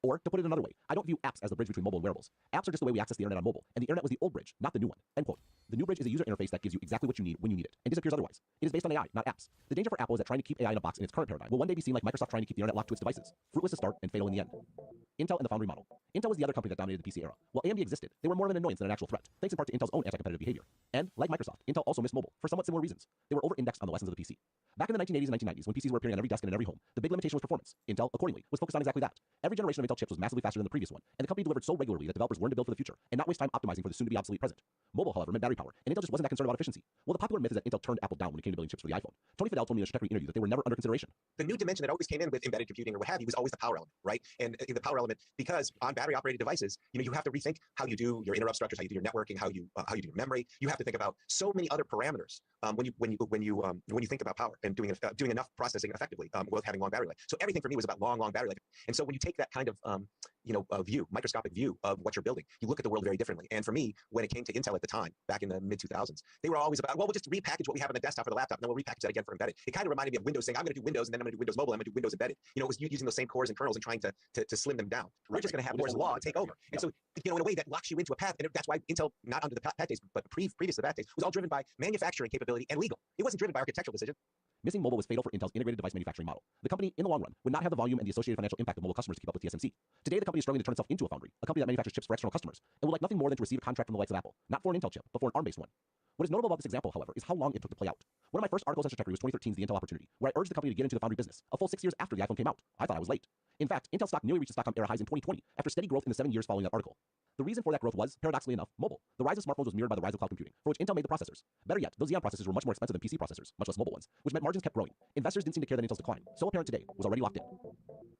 Or, to put it another way, I don't view apps as the bridge between mobile and wearables. Apps are just the way we access the internet on mobile, and the internet was the old bridge, not the new one. End quote. The new bridge is a user interface that gives you exactly what you need when you need it, and disappears otherwise. It is based on AI, not apps. The danger for Apple is that trying to keep AI in a box in its current paradigm will one day be seen like Microsoft trying to keep the internet locked to its devices. Fruitless to start and fatal in the end. Intel and the Foundry model. Intel was the other company that dominated the PC era. While AMD existed, they were more of an annoyance than an actual threat, thanks in part to Intel's own anti-competitive behavior. And, like Microsoft, Intel also missed mobile, for somewhat similar reasons. They were over-indexed on the lessons of the PC. Back in the 1980s and 1990s, when PCs were appearing on every desk and in every home, the big limitation was performance. Intel, accordingly, was focused on exactly that. Every generation of Intel chips was massively faster than the previous one, and the company delivered so regularly that developers learned to build for the future, and not waste time optimizing for the soon-to-be obsolete present. Mobile, however, meant battery power, and Intel just wasn't that concerned about efficiency. Well, the popular myth is that Intel turned Apple down when it came to building chips for the iPhone. Tony Fadell told me in a Trajectory interview that they were never under consideration. The new dimension that always came in with embedded computing or what have you was always the power element, right? And the power element, because on battery operated devices, you have to rethink how you do your interrupt structures, how you do your networking, how you do your memory. You have to think about so many other parameters when you think about power and doing enough processing effectively with having long battery life. So everything for me was about long battery life. And so when you take that kind of microscopic view of what you're building, you look at the world very differently. And for me, when it came to Intel at the time, back in the mid 2000s, they were always about, well, we'll just repackage what we have on the desktop for the laptop, and then we'll repackage that again for embedded. It kind of reminded me of Windows saying, I'm going to do Windows, and then I'm going to do Windows Mobile, I'm going to do Windows Embedded. It was using those same cores and kernels and trying to slim them down. We're just going to have Moore's Law take over. And so, in a way that locks you into a path, and that's why Intel, not under the PAT days, but previous to the PAT days, was all driven by manufacturing capability and legal. It wasn't driven by architectural decision. Missing mobile was fatal for Intel's integrated device manufacturing model. The company, in the long run, would not have the volume and the associated financial impact of mobile customers to keep up with TSMC. Today, the company is struggling to turn itself into a foundry, a company that manufactures chips for external customers, and would like nothing more than to receive a contract from the likes of Apple, not for an Intel chip, but for an ARM-based one. What is notable about this example, however, is how long it took to play out. One of my first articles on Trajectory was 2013's The Intel Opportunity, where I urged the company to get into the foundry business, a full 6 years after the iPhone came out. I thought I was late. In fact, Intel stock nearly reached its stock-era highs in 2020 after steady growth in the 7 years following that article. The reason for that growth was, paradoxically enough, mobile. The rise of smartphones was mirrored by the rise of cloud computing, for which Intel made the processors. Better yet, those Xeon processors were much more expensive than PC processors, much less mobile ones, which meant margins kept growing. Investors didn't seem to care that Intel's decline, so apparent today, was already locked in.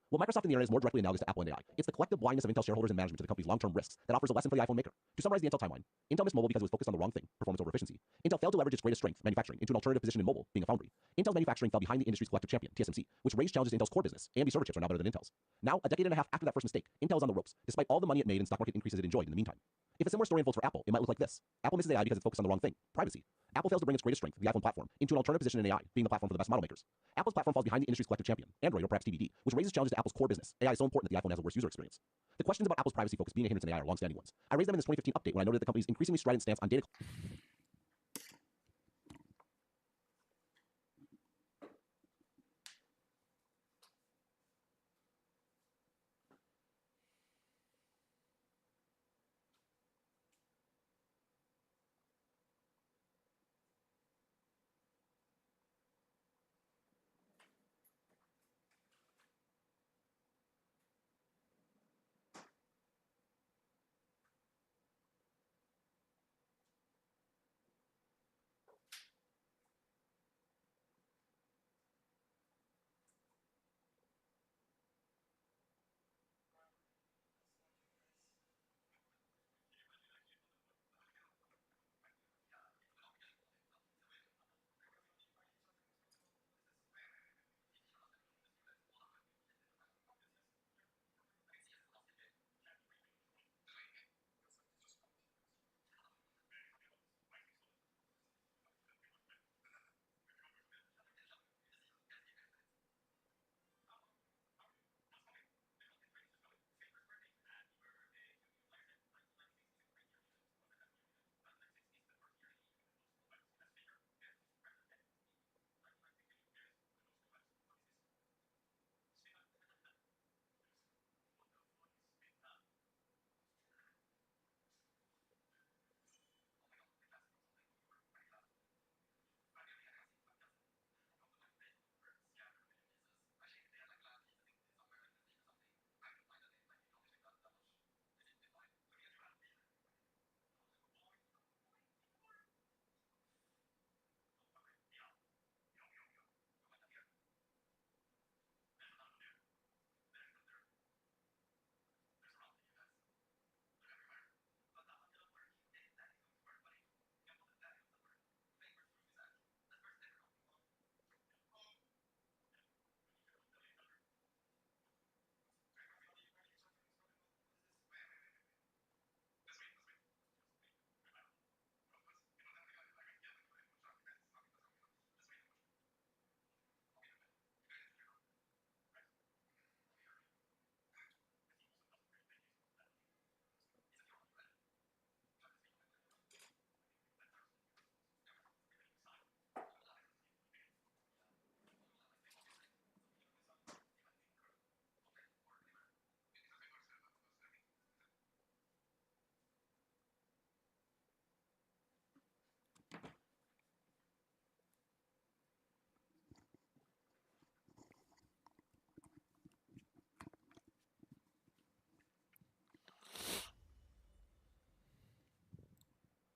While Microsoft and the internet is more directly analogous to Apple and AI, it's the collective blindness of Intel shareholders and management to the company's long-term risks that offers a lesson for the iPhone maker. To summarize the Intel timeline, Intel missed mobile because it was focused on the wrong thing, performance over efficiency. Intel failed to leverage its greatest strength, manufacturing, into an alternative position in mobile, being a foundry. Intel's manufacturing fell behind the industry's collective champion, TSMC, which raised challenges to Intel's core business. AMD server chips are now better than Intel's. Now, a decade and a half after that first mistake, Intel is on the ropes, despite all the money it made and stock market increases it enjoyed in the meantime. If a similar story unfolds for Apple, it might look like this. Apple misses AI because it's focused on the wrong thing, privacy. Apple fails to bring its greatest strength, the iPhone platform, into an alternative position in AI, being the platform for the best model makers. Apple's platform falls behind the industry's collective champion, Android or perhaps TBD, which raises challenges to Apple's core business. AI is so important that the iPhone has a worse user experience. The questions about Apple's privacy focus being a hindrance in AI are long-standing ones. I raised them in this 2015 update when I noted that the company's increasingly strident stance on data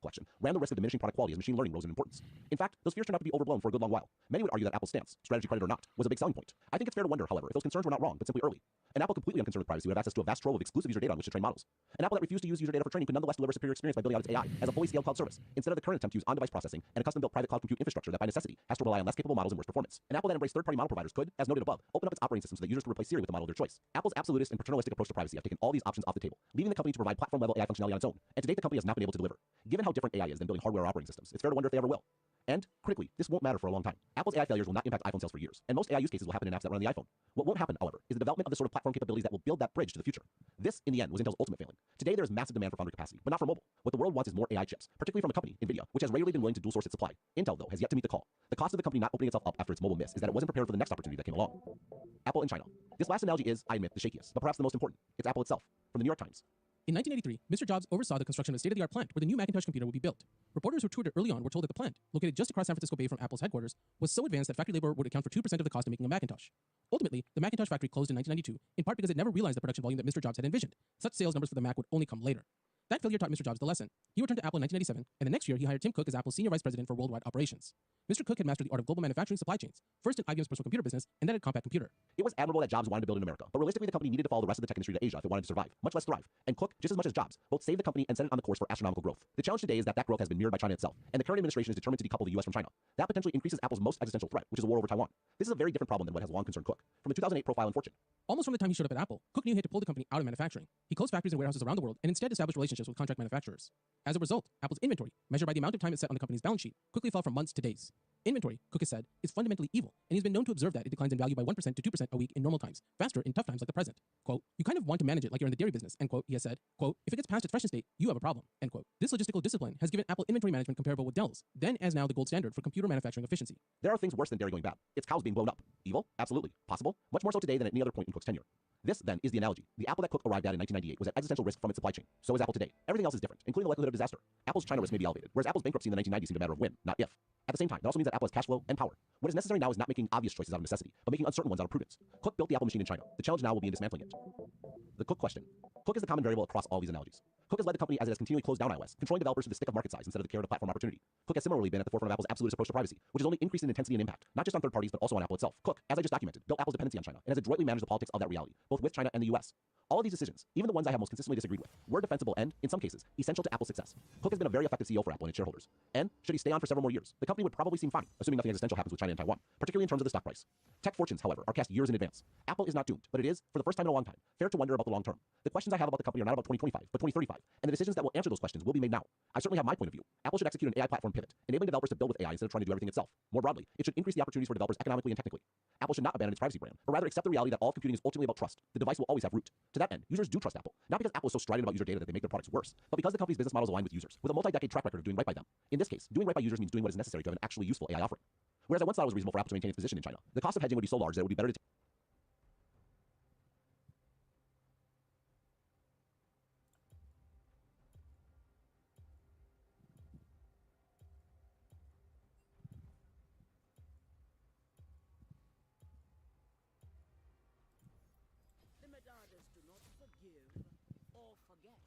collection ran the risk of diminishing product quality as machine learning rose in importance. In fact, those fears turned out to be overblown for a good long while. Many would argue that Apple's stance, strategy credit or not, was a big selling point. I think it's fair to wonder, however, if those concerns were not wrong, but simply early. An Apple completely unconcerned with privacy would have access to a vast trove of exclusive user data on which to train models. An Apple that refused to use user data for training could nonetheless deliver superior experience by building out its AI as a fully scaled cloud service, instead of the current attempt to use on-device processing and a custom-built private cloud compute infrastructure that by necessity has to rely on less capable models and worse performance. An Apple that embraced third-party model providers could, as noted above, open up its operating system so that users could replace Siri with the model of their choice. Apple's absolutist and paternalistic approach to privacy have taken all these options off the table, leaving the company to provide platform-level AI functionality on its own, and to date the company has not been able to deliver. Given how different AI is than building hardware or operating systems, it's fair to wonder if they ever will. And, critically, this won't matter for a long time. Apple's AI failures will not impact iPhone sales for years, and most AI use cases will happen in apps that run on the iPhone. What won't happen, however, is the development of the sort of platform capabilities that will build that bridge to the future. This, in the end, was Intel's ultimate failing. Today, there is massive demand for foundry capacity, but not for mobile. What the world wants is more AI chips, particularly from a company, NVIDIA, which has regularly been willing to dual source its supply. Intel, though, has yet to meet the call. The cost of the company not opening itself up after its mobile miss is that it wasn't prepared for the next opportunity that came along. Apple in China. This last analogy is, I admit, the shakiest, but perhaps the most important. It's Apple itself. From the New York Times. In 1983, Mr. Jobs oversaw the construction of a state-of-the-art plant where the new Macintosh computer would be built. Reporters who toured it early on were told that the plant, located just across San Francisco Bay from Apple's headquarters, was so advanced that factory labor would account for 2% of the cost of making a Macintosh. Ultimately, the Macintosh factory closed in 1992, in part because it never realized the production volume that Mr. Jobs had envisioned. Such sales numbers for the Mac would only come later. That failure taught Mr. Jobs the lesson. He returned to Apple in 1997, and the next year he hired Tim Cook as Apple's senior vice president for worldwide operations. Mr. Cook had mastered the art of global manufacturing supply chains, first in IBM's personal computer business, and then at Compaq Computer. It was admirable that Jobs wanted to build in America, but realistically the company needed to follow the rest of the tech industry to Asia if it wanted to survive, much less thrive. And Cook, just as much as Jobs, both saved the company and set it on the course for astronomical growth. The challenge today is that growth has been mirrored by China itself, and the current administration is determined to decouple the US from China. That potentially increases Apple's most existential threat, which is a war over Taiwan. This is a very different problem than what has long concerned Cook. From the 2008 profile in Fortune. Almost from the time he showed up at Apple, Cook knew he had to pull the company out of manufacturing. He closed factories and warehouses around the world and instead established relationships with contract manufacturers. As a result, Apple's inventory, measured by the amount of time it set on the company's balance sheet, quickly fell from months to days. Inventory, Cook has said, is fundamentally evil, and he's been known to observe that it declines in value by 1% to 2% a week in normal times, faster in tough times like the present. Quote, you kind of want to manage it like you're in the dairy business, end quote, he has said. Quote, if it gets past its freshness state, you have a problem, end quote. This logistical discipline has given Apple inventory management comparable with Dell's, then as now the gold standard for computer manufacturing efficiency. There are things worse than dairy going bad. It's cows being blown up. Evil? Absolutely. Possible? Much more so today than at any other point in Cook's tenure. This, then, is the analogy. The Apple that Cook arrived at in 1998 was at existential risk from its supply chain. So is Apple today. Everything else is different, including the likelihood of disaster. Apple's China risk may be elevated, whereas Apple's bankruptcy in the 1990s seemed a matter of when, not if. At the same time, it also means that Apple has cash flow and power. What is necessary now is not making obvious choices out of necessity, but making uncertain ones out of prudence. Cook built the Apple machine in China. The challenge now will be in dismantling it. The Cook question. Cook is the common variable across all these analogies. Cook has led the company as it has continually closed down iOS, controlling developers to the stick of market size instead of the carrot of platform opportunity. Cook has similarly been at the forefront of Apple's absolutist approach to privacy, which has only increased in intensity and impact, not just on third parties, but also on Apple itself. Cook, as I just documented, built Apple's dependency on China, and has adroitly managed the politics of that reality, both with China and the US. All of these decisions, even the ones I have most consistently disagreed with, were defensible and, in some cases, essential to Apple's success. Cook has been a very effective CEO for Apple and its shareholders. And, should he stay on for several more years, the company would probably seem fine, assuming nothing existential happens with China and Taiwan, particularly in terms of the stock price. Tech fortunes, however, are cast years in advance. Apple is not doomed, but it is, for the first time in a long time, fair to wonder about the long term. The questions I have about the company are not about 2025, but 2035, and the decisions that will answer those questions will be made now. I certainly have my point of view. Apple should execute an AI platform pivot, enabling developers to build with AI instead of trying to do everything itself. More broadly, it should increase the opportunities for developers economically and technically. Apple should not abandon its privacy brand, but rather accept the reality that all computing is ultimately about trust. The device will always have root. To that end, users do trust Apple, not because Apple is so strident about user data that they make their products worse, but because the company's business models align with users, with a multi-decade track record of doing right by them. In this case, doing right by users means doing what is necessary to have an actually useful AI offering. Whereas I once thought it was reasonable for Apple to maintain its position in China, the cost of hedging would be so large that it would be better to The Medardas do not forgive or forget.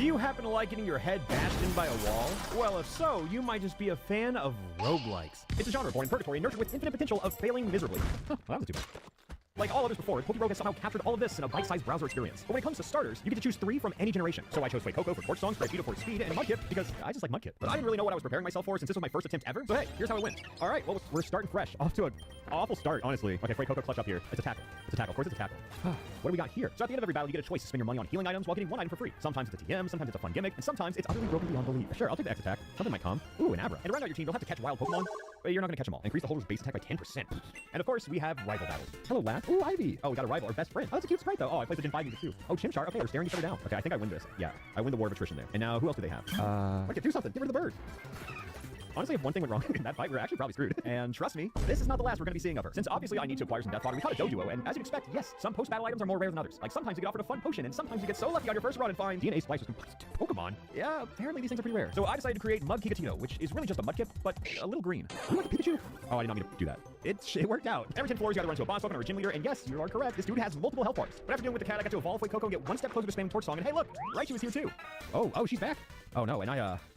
Do you happen to like getting your head bashed in by a wall? Well, if so, you might just be a fan of roguelikes. It's a genre born in purgatory and nurtured with infinite potential of failing miserably. Huh, well, that wasn't too bad. Like all others before, PokeRogue has somehow captured all of this in a bite-sized browser experience. But when it comes to starters, you get to choose 3 from any generation. So I chose Suicune for Torch Song, Sprite for Speed, and Mudkip because I just like Mudkip. But I didn't really know what I was preparing myself for since this was my first attempt ever. So hey, here's how it went. All right, well, we're starting fresh. Off to an awful start, honestly. Okay, Fuecoco clutch up here. It's a tackle. It's a tackle. Of course it's a tackle. What do we got here? So at the end of every battle, you get a choice to spend your money on healing items while getting 1 item for free. Sometimes it's a TM, sometimes it's a fun gimmick, and sometimes it's utterly broken beyond belief. Sure, I'll take the X attack. Something might come. Ooh, an Abra. And to round out your team, you'll have to catch wild Pokemon. But you're not going to catch them all. Increase the holder's base attack by 10%. And of course, we have rival battles. Hello, last. Ooh, Ivy. Oh, we got a rival, our best friend. Oh, that's a cute sprite, though. Oh, I played the Gen 5 too. Oh, Chimchar. Okay, they're staring each other down. Okay, I think I win this. Yeah, I win the war of attrition there. And now, who else do they have? Okay, do something. Get rid of the bird. Honestly, if one thing went wrong in that fight, we're actually probably screwed. And trust me, this is not the last we're going to be seeing of her. Since obviously I need to acquire some Death Fodder, we caught a Doduo, and as you'd expect, yes, some post-battle items are more rare than others. Like sometimes you get offered a fun potion, and sometimes you get so lucky on your first run and find DNA splicers complex Pokemon. Yeah, apparently these things are pretty rare. So I decided to create Mudkip, which is really just a Mudkip, but a little green. You like Pikachu? Oh, I did not mean to do that. It worked out. Every 10 floors, you gotta run into a boss Pokemon or a gym leader, and yes, you are correct. This dude has multiple health bars. But after dealing with the cat, I got to evolve Fuecoco and get 1 step closer to spamming Torch Song, and hey, look, Raichu is here too. Oh, she's back. Oh no, and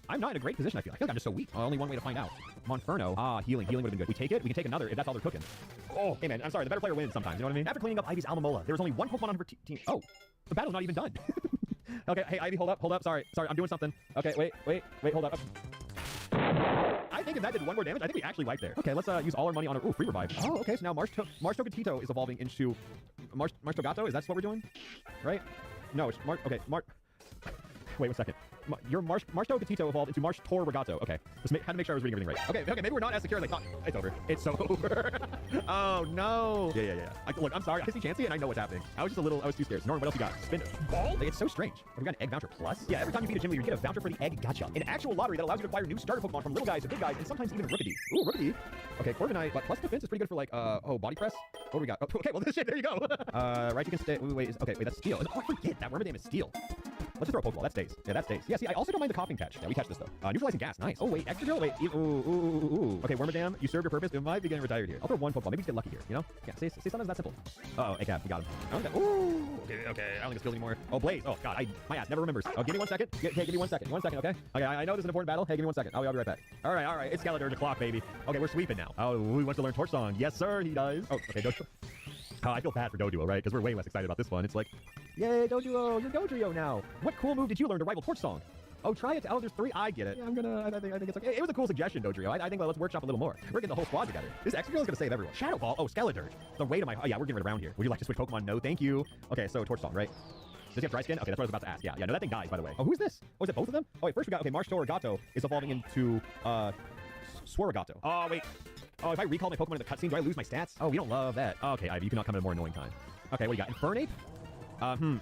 I'm not in a great position, I feel like I'm just so weak. Only one way to find out. Monferno. Ah, healing would have been good. We take it, we can take another if that's all they're cooking. Oh, hey man, I'm sorry, the better player wins sometimes, you know what I mean? After cleaning up Ivy's Almamola, there was only 1 Pokemon on her team. Oh, the battle's not even done. Okay, hey Ivy, hold up, sorry, I'm doing something. Okay, wait, hold up. I think if that did 1 more damage, I think we actually wiped there. Okay, let's use all our money on her. Ooh, free revive. Oh, okay, so now Marshtogatito is evolving into Marshtogato. Is that what we're doing? Right? No, it's okay, wait 1 second. Your Marshtogatito evolved into Marshtoragato. Okay, had to make sure I was reading everything right. Okay, maybe we're not as secure as I thought. It's over. It's so over. Oh no. Yeah. Look, I'm sorry. I see Chansey and I know what's happening. I was too scared. Norman, what else you got? Spin it. Ball? It's so strange. We got an egg voucher plus? Yeah, every time you beat a gym leader, you get a voucher for the egg gacha. An actual lottery that allows you to acquire new starter Pokemon from little guys to big guys, and sometimes even Rookidee. Ooh, Rookidee. Okay, Corviknight, but plus defense is pretty good for like, body press. What do we got? Oh, okay, well, this shit, there you go. Right, you can stay. Wait, that's steel. Oh, I forget that Wormadam is steel. Let's just throw a Pokeball. That stays. Yeah, that stays. Yeah, see, I also don't mind the coughing patch. Yeah, we catch this though. Neutralizing gas. Nice. Oh, wait. Extra drill? Wait. Ooh. Okay, Wormadam, you served your purpose. It might be getting retired here. I'll throw 1 Pokeball. Maybe just get lucky here, you know? Yeah, see, sometimes that simple. Uh-oh, ACAB. We got him. Okay. Ooh. Okay. I don't think it's skills anymore. Oh, Blaze. Oh, God. My ass never remembers. Oh, give me 1 second. Hey, give me 1 second. 1 second, okay? Okay, I know this is an important battle. Hey, give me 1 second. I'll be right back. All right. It's Skeletor to clock, baby. Okay, we're sweeping now. Oh, he wants to learn Torch Song. Yes, sir, he does. Oh, okay, Doduo. Oh, I feel bad for Doduo, right? Because we're way less excited about this one. It's like, yay, Doduo, you're Dodrio now. What cool move did you learn to rival Torch Song? Oh, try it to Elders 3. I get it. Yeah, I think it's okay. It was a cool suggestion, Dodrio. I think, well, let's workshop a little more. We're getting the whole squad together. This extra girl is gonna save everyone. Shadow Ball. Oh, Skeletor. The way to my. Oh, yeah, we're getting it around here. Would you like to switch Pokemon? No, thank you. Okay, so Torch Song, right? Does he have Dry Skin? Okay, that's what I was about to ask. Yeah, no, that thing dies, by the way. Oh, who's this? Oh, is it both of them? Oh, wait, first we got, okay, Marshtoragato is evolving into, Swaragato. Oh, wait. Oh, if I recall my Pokemon in the cutscene, do I lose my stats? Oh, we don't love that. Okay, Ivy, you cannot come at a more annoying time. Okay, what do you got? Infernape? He kind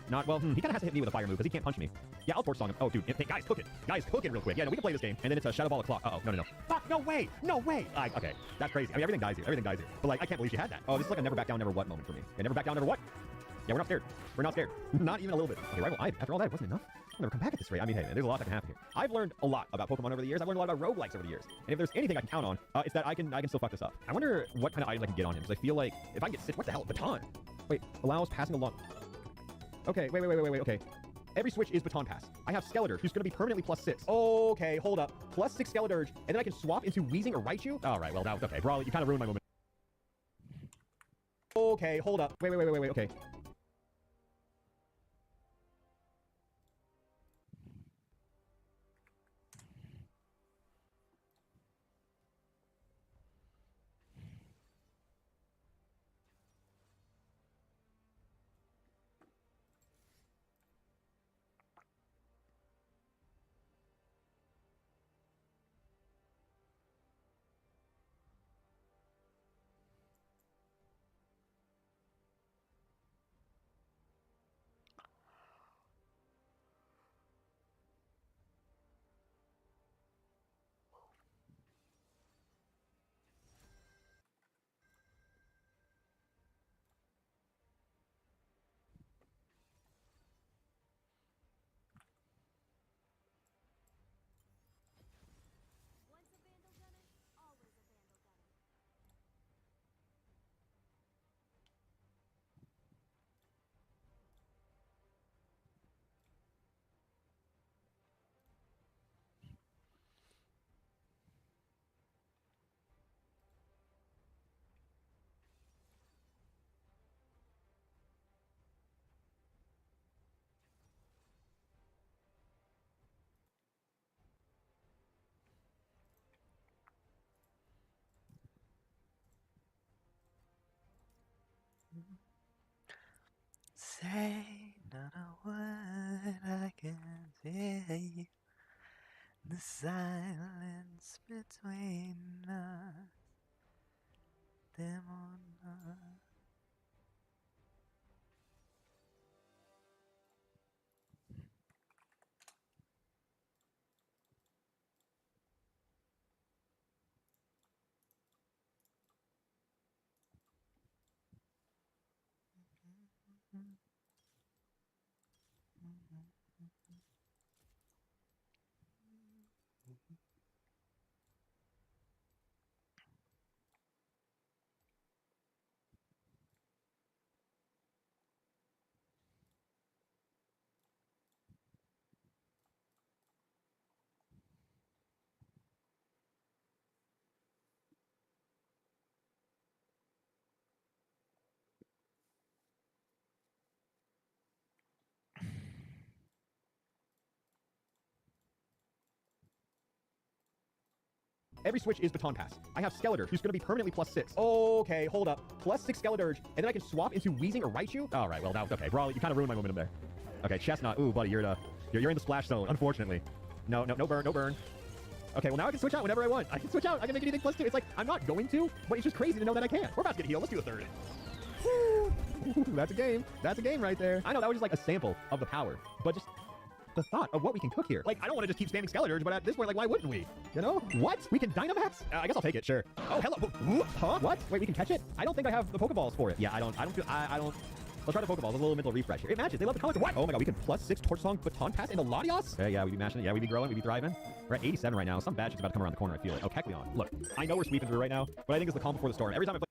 of has to hit me with a fire move because he can't punch me. Yeah, I'll Torch Song him. Oh, dude, hey, guy's cooking real quick. Yeah, no, we can play this game. And then it's a Shadow Ball o'clock. Uh-oh, no. Fuck, no way. Okay, that's crazy. I mean, everything dies here. But, like, I can't believe she had that. Oh, this is like a never back down, never what moment for me. Yeah, never back down, never what? Yeah, we're not scared. Not even a little bit. Okay, rival Ivy. After all that, it wasn't enough. I'll never come back at this rate. I mean, hey, man, there's a lot that can happen here. I've learned a lot about Pokemon over the years. I've learned a lot about roguelikes over the years. And if there's anything I can count on, it's that I can still fuck this up. I wonder what kind of items I can get on him, because I feel like if I can get what the hell? Baton. Wait, allows passing along. Okay, wait. Okay. Every switch is Baton Pass. I have Skeletor, who's going to be permanently +6. Okay, hold up. +6 Skeletor, and then I can swap into Weezing or Raichu? All right, well, that was okay. Brawly, you kind of ruined my moment. Okay, hold up. Wait. Okay. matter what, I can feel the silence between us. Them on us. Every switch is Baton Pass. I have Skeletor, who's going to be permanently +6. Okay, hold up. +6 Skeledirge, and then I can swap into Weezing or Raichu? All right, well, now, okay, Brawl, you kind of ruined my momentum there. Okay, Chestnut. Ooh, buddy, you're in the splash zone, unfortunately. No burn, no burn. Okay, well, now I can switch out whenever I want. I can switch out. I can make anything +2. It's like, I'm not going to, but it's just crazy to know that I can. We're about to get healed. Let's do a third. Woo. That's a game. That's a game right there. I know that was just like a sample of the power, but just the thought of what we can cook here. Like, I don't want to just keep spamming Skeledirge, but at this point, like, why wouldn't we? You know? What? We can Dynamax? I guess I'll take it, sure. Oh, hello. Huh? What? Wait, we can catch it? I don't think I have the Pokeballs for it. Yeah, I don't. Let's try the Pokeballs. A little mental refresh here. It matches. They love the colors. What? Oh my god, we can +6 Torch Song Baton Pass into Latios? Yeah, we be mashing it. Yeah, we be growing. We be thriving. We're at 87 right now. Some bad shit's about to come around the corner, I feel it. Oh, Kecleon. Look, I know we're sweeping through right now, but I think it's the calm before the storm. Every time I play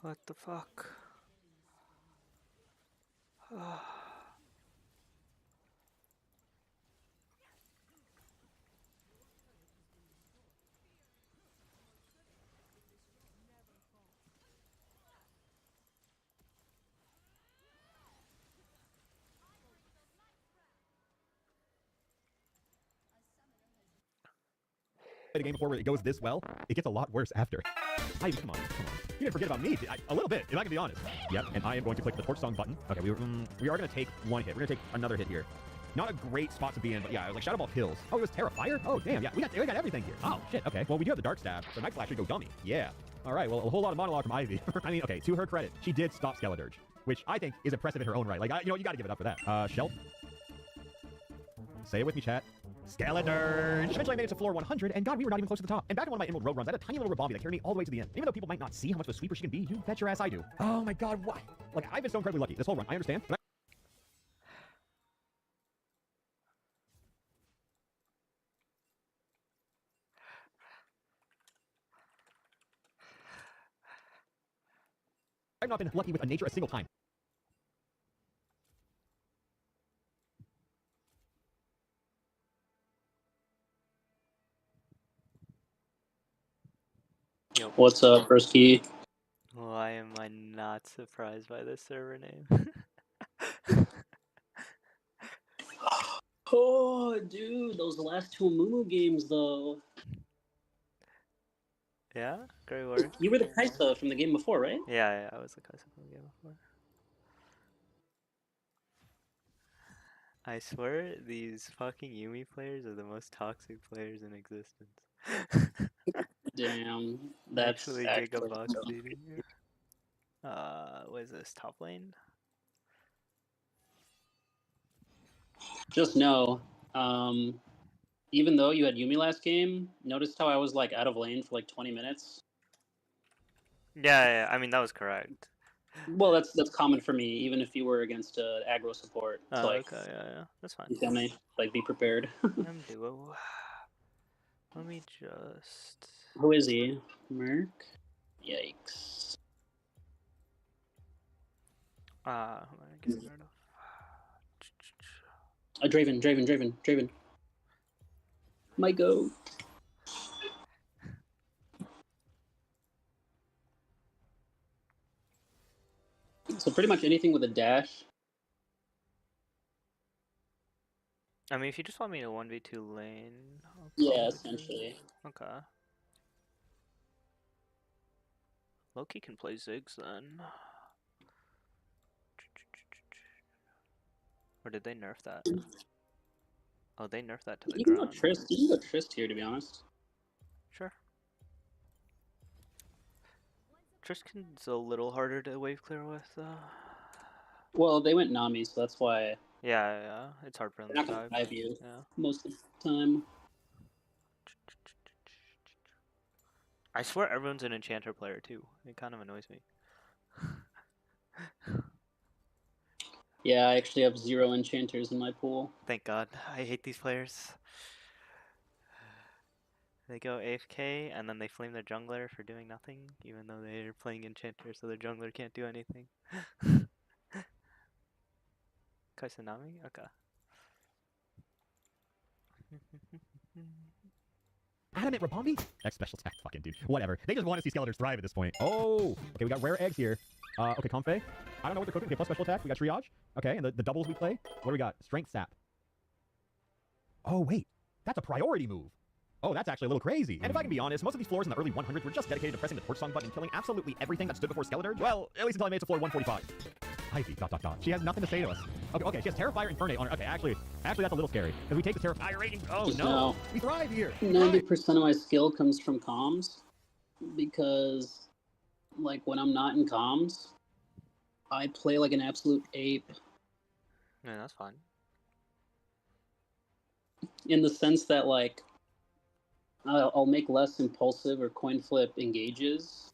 What the fuck? A game before where it goes this well, it gets a lot worse after. Ivy, come on. You didn't forget about me, a little bit, if I can be honest. Yep, and I am going to click the Torch Song button. Okay, we are going to take one hit. We're going to take another hit here. Not a great spot to be in, but yeah, like Shadow Ball kills. Oh, it was Terrafire? Oh, damn, yeah, we got everything here. Oh, shit, okay. Well, we do have the Dark Stab, so Night Flash should go dummy. Yeah. All right, well, a whole lot of monologue from Ivy. I mean, okay, to her credit, she did stop Skeledirge, which I think is impressive in her own right. Like, you got to give it up for that. Shell. Say it with me, chat. Skeledirge! Eventually I made it to floor 100, and God, we were not even close to the top. And back in one of my Emerald Road runs, I had a tiny little Rabombi that carried me all the way to the end. Even though people might not see how much of a sweeper she can be, you bet your ass I do. Oh my God, why? Like, I've been so incredibly lucky this whole run. I understand, but I've not been lucky with a nature a single time. What's up, Brisky? Why am I not surprised by this server name? Oh, dude, those last two Mumu games, though. Yeah? Great work. You were the Kaisa from the game before, right? Yeah, I was the Kaisa from the game before. I swear, these fucking Yuumi players are the most toxic players in existence. Damn, that's actually actually Gigabox so. leading here. What is this, top lane? Just know, even though you had Yuumi last game, notice how I was like out of lane for like 20 minutes? Yeah, I mean, that was correct. Well, that's common for me, even if you were against aggro support. Oh, So, like, okay, yeah, that's fine. you feel me? Like, be prepared. I'm duo. Let me just... Who is he? Merc? Yikes. Who am I getting rid of? Draven. My goat. So pretty much anything with a dash. I mean, if you just want me to 1v2 lane... Yeah, essentially. Okay. Loki can play Ziggs then. Or did they nerf that? Oh, they nerfed that to the You can go ground. Trist. You can go Trist here, to be honest. Sure. Tristan's a little harder to wave clear with, though. Well, they went Nami, so that's why Yeah, it's hard for them they're to not gonna dive. dive you Yeah. most of the time. I swear everyone's an enchanter player too. It kind of annoys me. Yeah, I actually have 0 enchanters in my pool. Thank God. I hate these players. They go AFK and then they flame their jungler for doing nothing, even though they're playing enchanter, so their jungler can't do anything. Kaisanami? Okay. Adamant Rabombi? X special attack, fucking dude. Whatever. They just want to see Skeletors thrive at this point. Oh, okay, we got rare eggs here. Okay, Comfey. I don't know what they're cooking. Okay, plus special attack. We got triage. Okay, and the doubles we play. What do we got? Strength sap. Oh, wait. That's a priority move. Oh, that's actually a little crazy. And if I can be honest, most of these floors in the early 100s were just dedicated to pressing the torch song button and killing absolutely everything that stood before Skeletor. Well, at least until I made it to floor 145. Ivy, ... She has nothing to say to us. Okay, she has Terrifier Infernate on her. Okay, actually that's a little scary. Because we take the Terrifier rating. Oh, no. We thrive here. 90% of my skill comes from comms. Because, like, when I'm not in comms, I play like an absolute ape. Yeah, that's fine. In the sense that, like, I'll make less impulsive or coin flip engages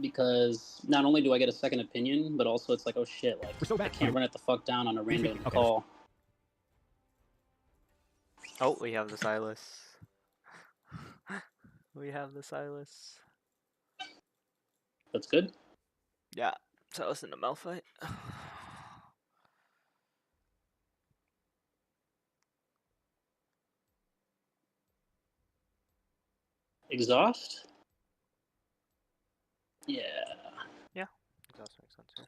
because not only do I get a second opinion, but also it's like, oh shit, like I can't run it the fuck down on a random call. Oh, we have the Silas. We have the Silas. That's good. Yeah, Silas in the Malphite. Exhaust? Yeah. Yeah, exhaust makes sense. Yeah.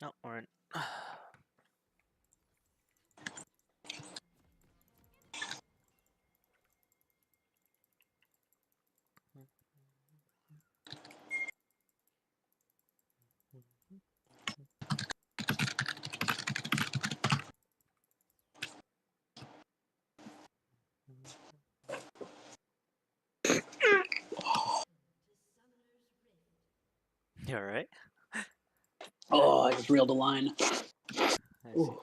No, we're in. You alright? Oh, I just reeled a line. Ooh.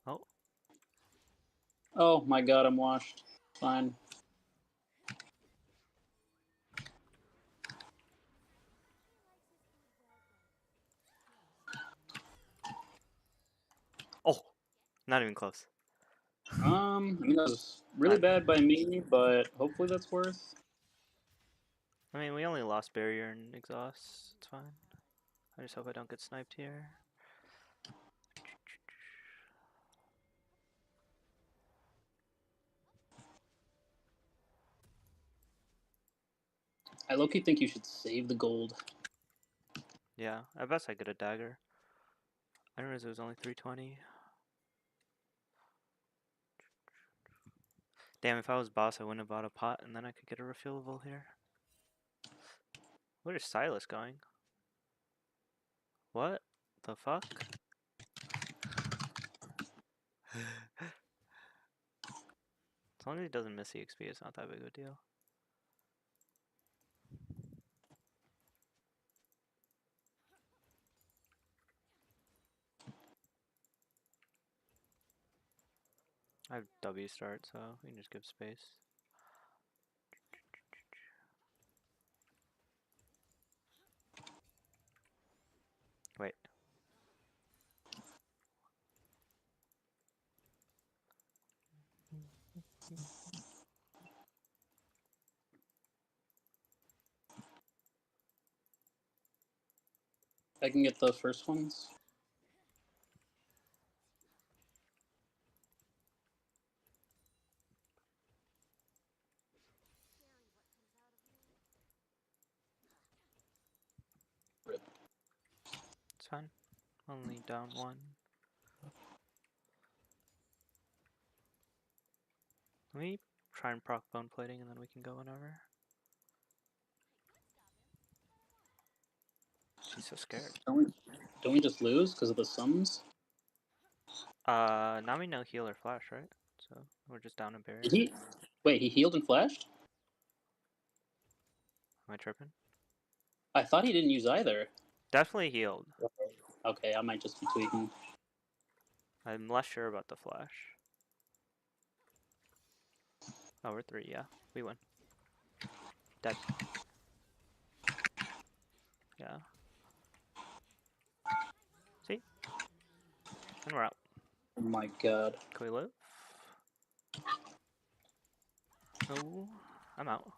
Oh. Oh my god, I'm washed. Fine. Oh, not even close. I mean, that was really bad by me, but hopefully that's worth. I mean, we only lost barrier and exhaust. It's fine. I just hope I don't get sniped here. I low-key think you should save the gold. Yeah, I best I get a dagger. I didn't realize it was only 320. Damn, if I was boss, I wouldn't have bought a pot, and then I could get a refillable here. Where's Silas going? What the fuck? As long as he doesn't miss EXP, it's not that big of a deal. I have W start, so we can just give space. Wait. I can get the first ones. It's fine. Only down one. Let me try and proc bone plating and then we can go whenever. She's so scared. Don't we just lose because of the sums? Now we know heal or flash, right? So we're just down a barrier. Did he? Wait, he healed and flashed? Am I tripping? I thought he didn't use either. Definitely healed. Okay, I might just be tweaking. I'm less sure about the flash. Oh, we're 3, yeah. We win. Dead. Yeah. See? And we're out. Oh my god. Can we live? Oh, I'm out.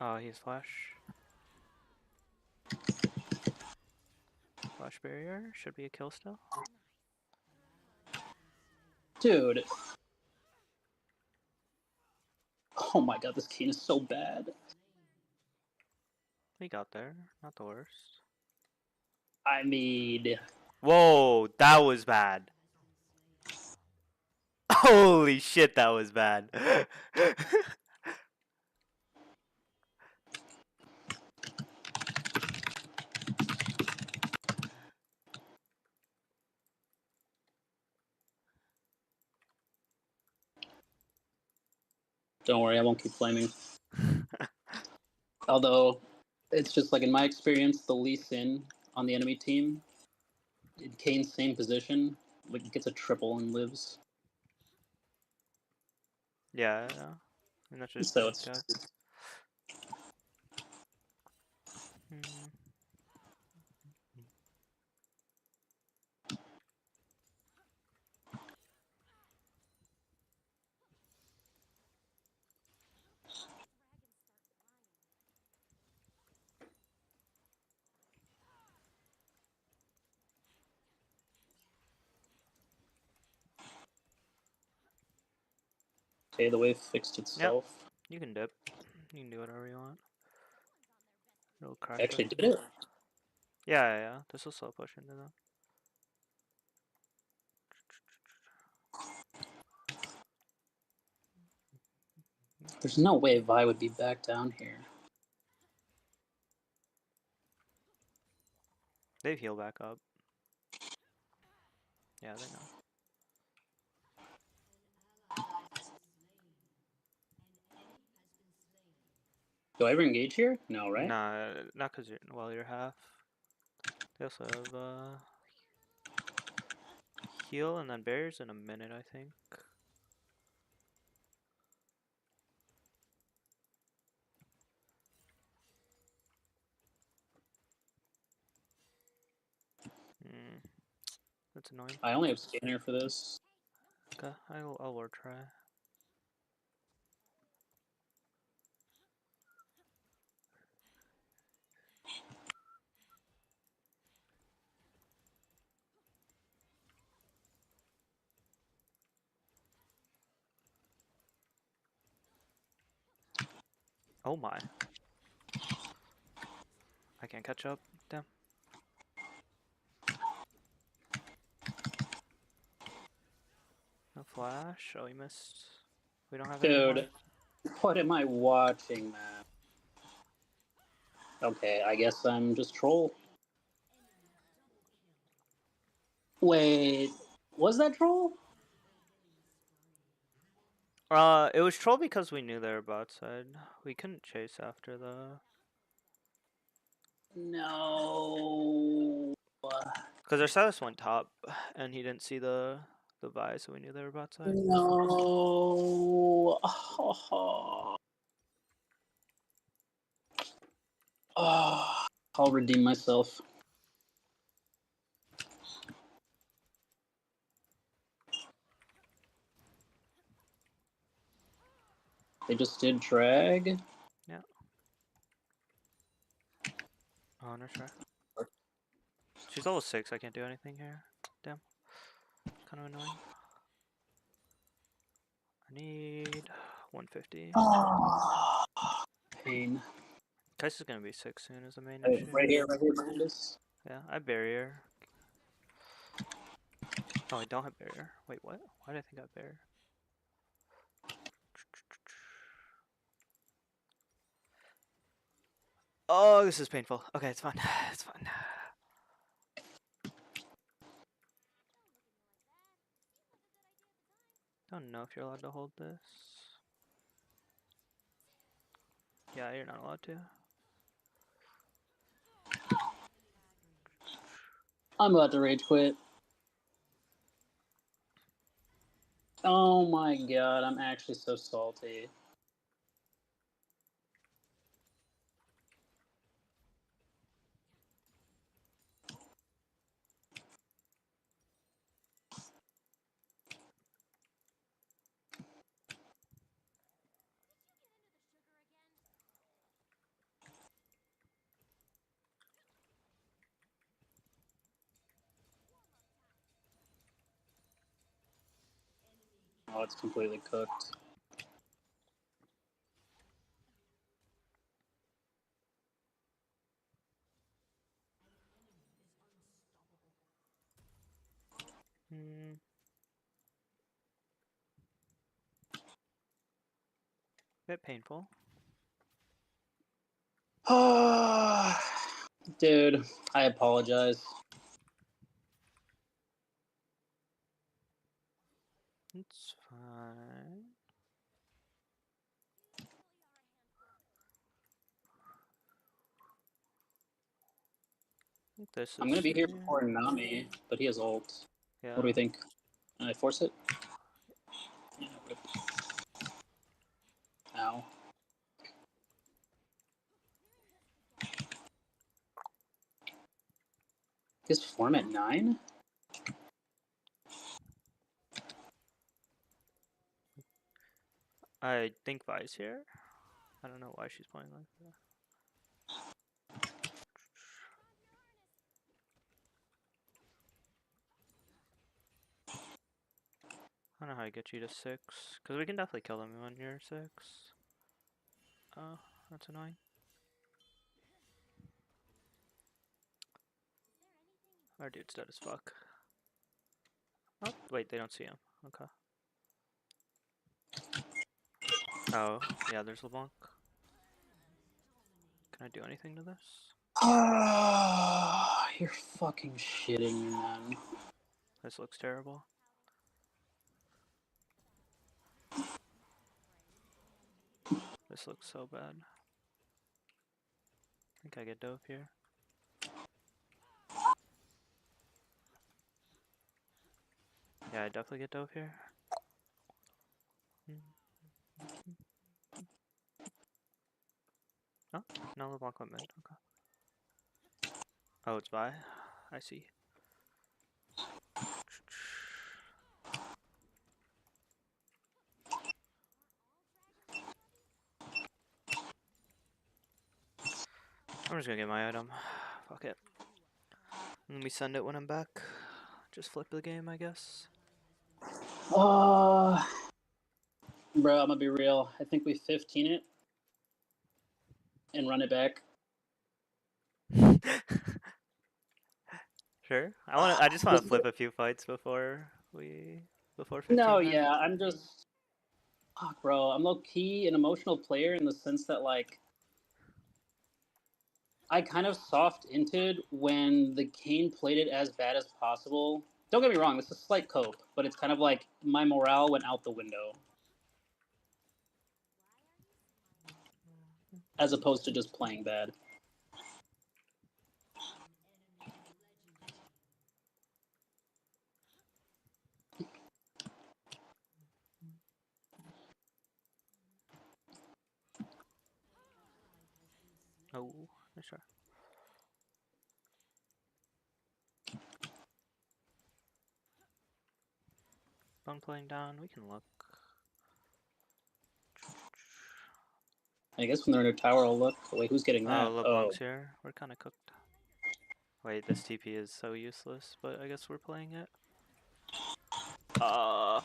Oh, he's flash. Flash barrier. Should be a kill still. Dude. Oh my god, this Kayn is so bad. We got there. Not the worst. I mean... Whoa, that was bad. Holy shit, that was bad. Don't worry, I won't keep flaming. Although, it's just like in my experience, the Lee Sin on the enemy team, in Kayn's same position, like gets a triple and lives. Yeah, yeah. And that's just So it's good. Okay, the wave fixed itself. Yep. You can dip. You can do whatever you want. It'll crash. Actually them. did it? Yeah, yeah, yeah. This will slow push into them. There's no way Vi would be back down here. They've healed back up. Yeah, they know. Do I ever engage here? No, right? Nah, not because you're half. They also have heal and then barriers in a minute, I think. That's annoying. I only have scanner for this. Okay, I'll ward try. Oh my. I can't catch up. Damn. No flash. Oh, he missed. We don't have any more. Dude, what am I watching, man? Okay, I guess I'm just troll. Wait, was that troll? It was troll because we knew they were bot side. We couldn't chase after the... No. Because our Silas went top, and he didn't see the Vi, so we knew they were bot side. No. Oh, I'll redeem myself. They just did drag. Yeah. Honor track. She's level 6. I can't do anything here. Damn. Kind of annoying. I need 150. Pain. Kaisa's gonna be 6 soon as the main Right issue. right here behind us. Yeah, I have barrier. Oh, I don't have barrier. Wait, what? Why did I think I have barrier? Oh, this is painful. Okay, it's fine. It's fine. Don't know if you're allowed to hold this. Yeah, you're not allowed to. I'm about to rage quit. Oh my god, I'm actually so salty. Oh, it's completely cooked. Bit painful. Dude, I apologize. It's fine. This I'm is gonna be here free. before Nami, but he has ult. Yeah. What do we think? Can I force it? Yeah, rip. Ow. His form at 9? I think Vi's here. I don't know why she's playing like that. I don't know how to get you to 6, because we can definitely kill them when you're 6. Oh, that's annoying. Our dude's dead as fuck. Oh, wait, they don't see him. Okay. Oh, yeah, there's LeBlanc. Can I do anything to this? You're fucking shitting me, man. This looks terrible. This looks so bad. I think I get dove here. Yeah, I definitely get dove here. Oh, no LeBlanc went mid. Okay. Oh, it's by. I see. I'm just gonna get my item. Fuck it. Let me send it when I'm back. Just flip the game, I guess. Bro, I'm gonna be real. I think we 15 it and run it back. Sure. I just want to flip a few fights before 15. No, then. yeah, I'm just. Fuck, bro. I'm low key an emotional player in the sense that, like, I kind of soft inted when the Kayn played it as bad as possible. Don't get me wrong, this is slight cope, but it's kind of like my morale went out the window. As opposed to just playing bad. Oh, sure. Bone playing down, we can look. I guess when they're in their tower, I'll look. Wait, who's getting that? Oh, LeBlanc's here. We're kind of cooked. Wait, this TP is so useless, but I guess we're playing it. Can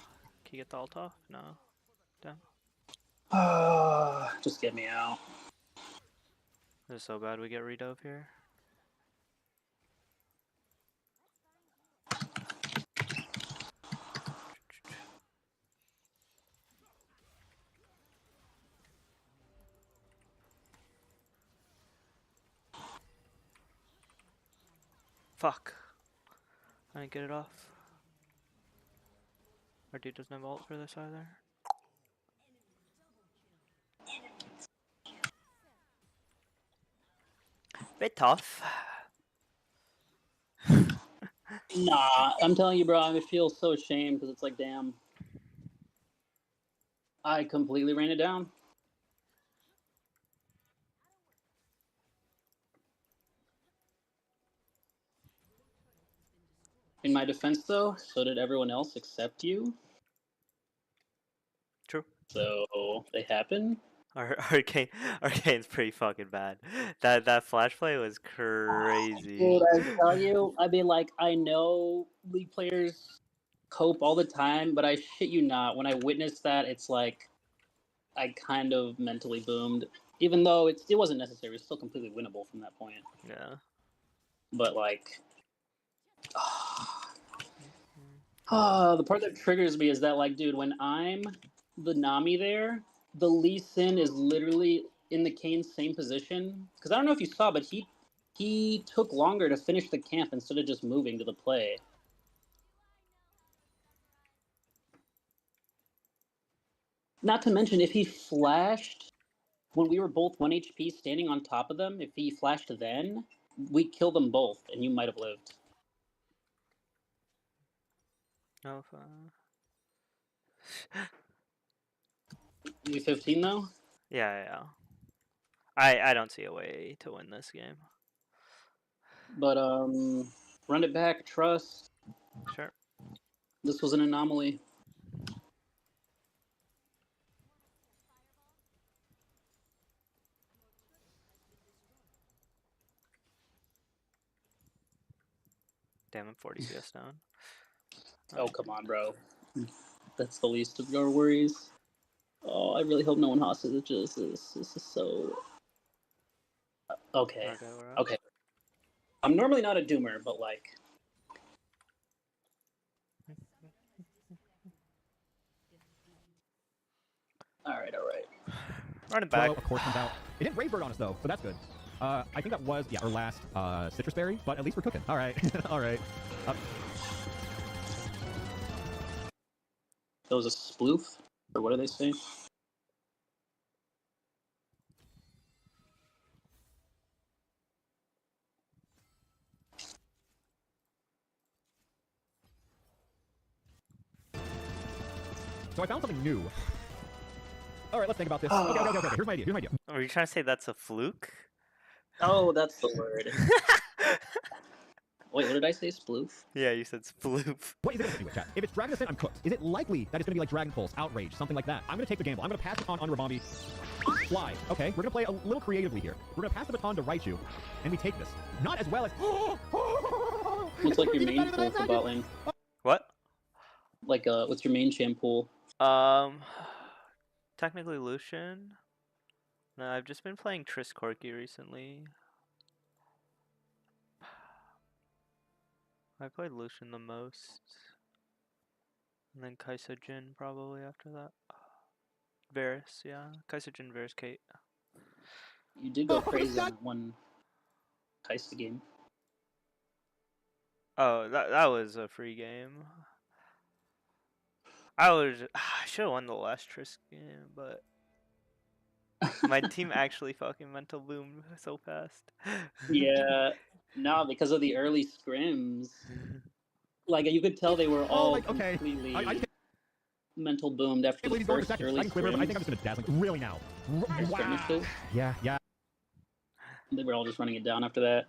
you get the ult off? No. Damn. Just get me out. This is so bad we get redove here. Fuck. I didn't get it off. Our dude doesn't have ult for this either. Bit tough. Nah, I'm telling you, bro, I feel so ashamed because it's like, damn. I completely ran it down. In my defense, though, so did everyone else except you. True. So they happen. Arcane's pretty fucking bad. That flash play was crazy. Dude, I tell you, I mean, like, I know League players cope all the time, but I shit you not, when I witnessed that, it's like, I kind of mentally boomed. Even though it wasn't necessary, it was still completely winnable from that point. Yeah. But, like, the part that triggers me is that, like, dude, when I'm the Nami there, the Lee Sin is literally in the Kane's same position. Because I don't know if you saw, but he took longer to finish the camp instead of just moving to the play. Not to mention, if he flashed when we were both 1 HP standing on top of them, if he flashed then, we'd kill them both, and you might have lived. No, You 15 though? Yeah. I don't see a way to win this game. But run it back, trust. Sure. This was an anomaly. Damn, I'm 40 CS down. Oh, come on, bro. That's the least of your worries. Oh, I really hope no one hostages this. This is so... Okay. Okay. I'm normally not a doomer, but like... Alright. Run it back. Flow, of course, comes out. It didn't Raybird on us, though, so that's good. I think that was, our last Citrus Berry, but at least we're cooking. All right. All right. That was a sploof? Or what do they say? So I found something new. All right, let's think about this. Okay. Here's my idea. Are you trying to say that's a fluke? Oh, that's the word. Wait, what did I say? Sploof? Yeah, you said sploof. What is it going to do with chat? If it's Dragon Ascent, I'm cooked. Is it likely that it's going to be like Dragon Pulse, Outrage, something like that? I'm going to take the gamble. I'm going to pass the baton on Rabambi. Fly. Okay, we're going to play a little creatively here. We're going to pass the baton to Raichu, and we take this. Not as well as... What's like your main pool for bot lane? What? Like, what's your main champ pool? Technically Lucian. No, I've just been playing Triss Corki recently. I played Lucian the most. And then Kaisa Jhin probably after that. Varus, yeah. Kaisa Jhin, Varus, Kate. You did go crazy on one Kaisa game. Oh, that was a free game. I should have won the last Triss game, but my team actually fucking mental boomed so fast. Yeah, no, because of the early scrims. Like, you could tell they were all completely mental boomed after the first early scrims. I think I'm just going to dazzle. Really now? Wow. Yeah. They were all just running it down after that.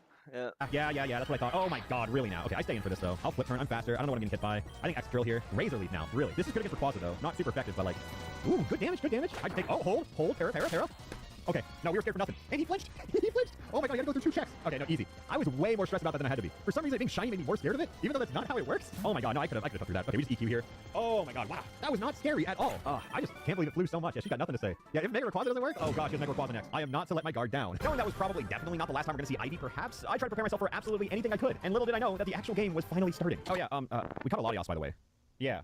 Yeah, that's what I thought. Oh my god, really now? Okay, I stay in for this though. I'll flip turn, I'm faster. I don't know what I'm getting hit by. I think X drill here. Razor Leaf now, really. This is good against Rayquaza though. Not super effective, but like... Ooh, good damage. I take... Oh, hold, Terra. Okay, no, we were scared for nothing. And he flinched. He flinched. Oh my god, you gotta go through 2 checks. Okay, no, easy. I was way more stressed about that than I had to be. For some reason, being shiny made me more scared of it, even though that's not how it works. Oh my god, no, I could have through that. Okay, we just EQ here. Oh my god, wow. That was not scary at all. I just can't believe it flew so much. Yeah, she got nothing to say. Yeah, if Mega Rayquaza doesn't work, oh gosh, he has Mega Rayquaza next. I am not to let my guard down. Knowing that was probably definitely not the last time we're gonna see Ivy, perhaps, I tried to prepare myself for absolutely anything I could. And little did I know that the actual game was finally starting. Oh yeah, we caught a Latios, by the way. Yeah.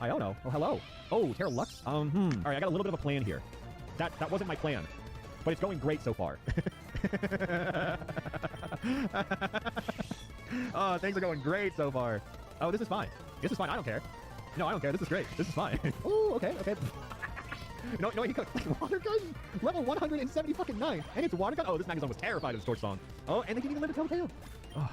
Iono. Oh, hello. Oh, Terra Lux. All right, I got a little bit of a plan here. That wasn't my plan, but it's going great so far. Oh, things are going great so far. Oh, this is fine. This is fine. I don't care. No, I don't care. This is great. This is fine. Ooh, okay. No, he could. Water gun? Level 170 fucking 9. And it's water gun? Oh, this Magnezone was terrified of the Torch Song. Oh, and they didn't even let it Tail. Oh.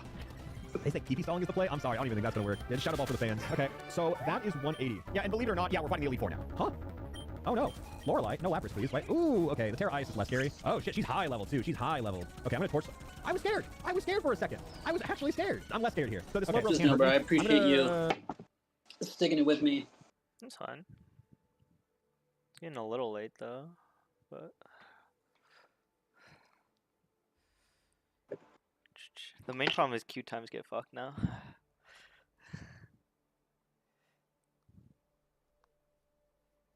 They say Keepy Song is the play? I'm sorry, I don't even think that's gonna work. Yeah, just Shadow Ball for the fans. Okay, so that is 180. Yeah, and believe it or not, yeah, we're fighting the Elite Four now. Huh? Oh no. Lorelei, no Lapras, please. Wait. Ooh, okay, the Terra Ice is less scary. Oh shit, she's high level too. She's high level. Okay, I'm gonna torch. I was scared. I was scared for a second. I was actually scared. I'm less scared here. So this Just know, bro, I appreciate you sticking it with me. That's fine. It's getting a little late though, but the main problem is queue times get fucked now.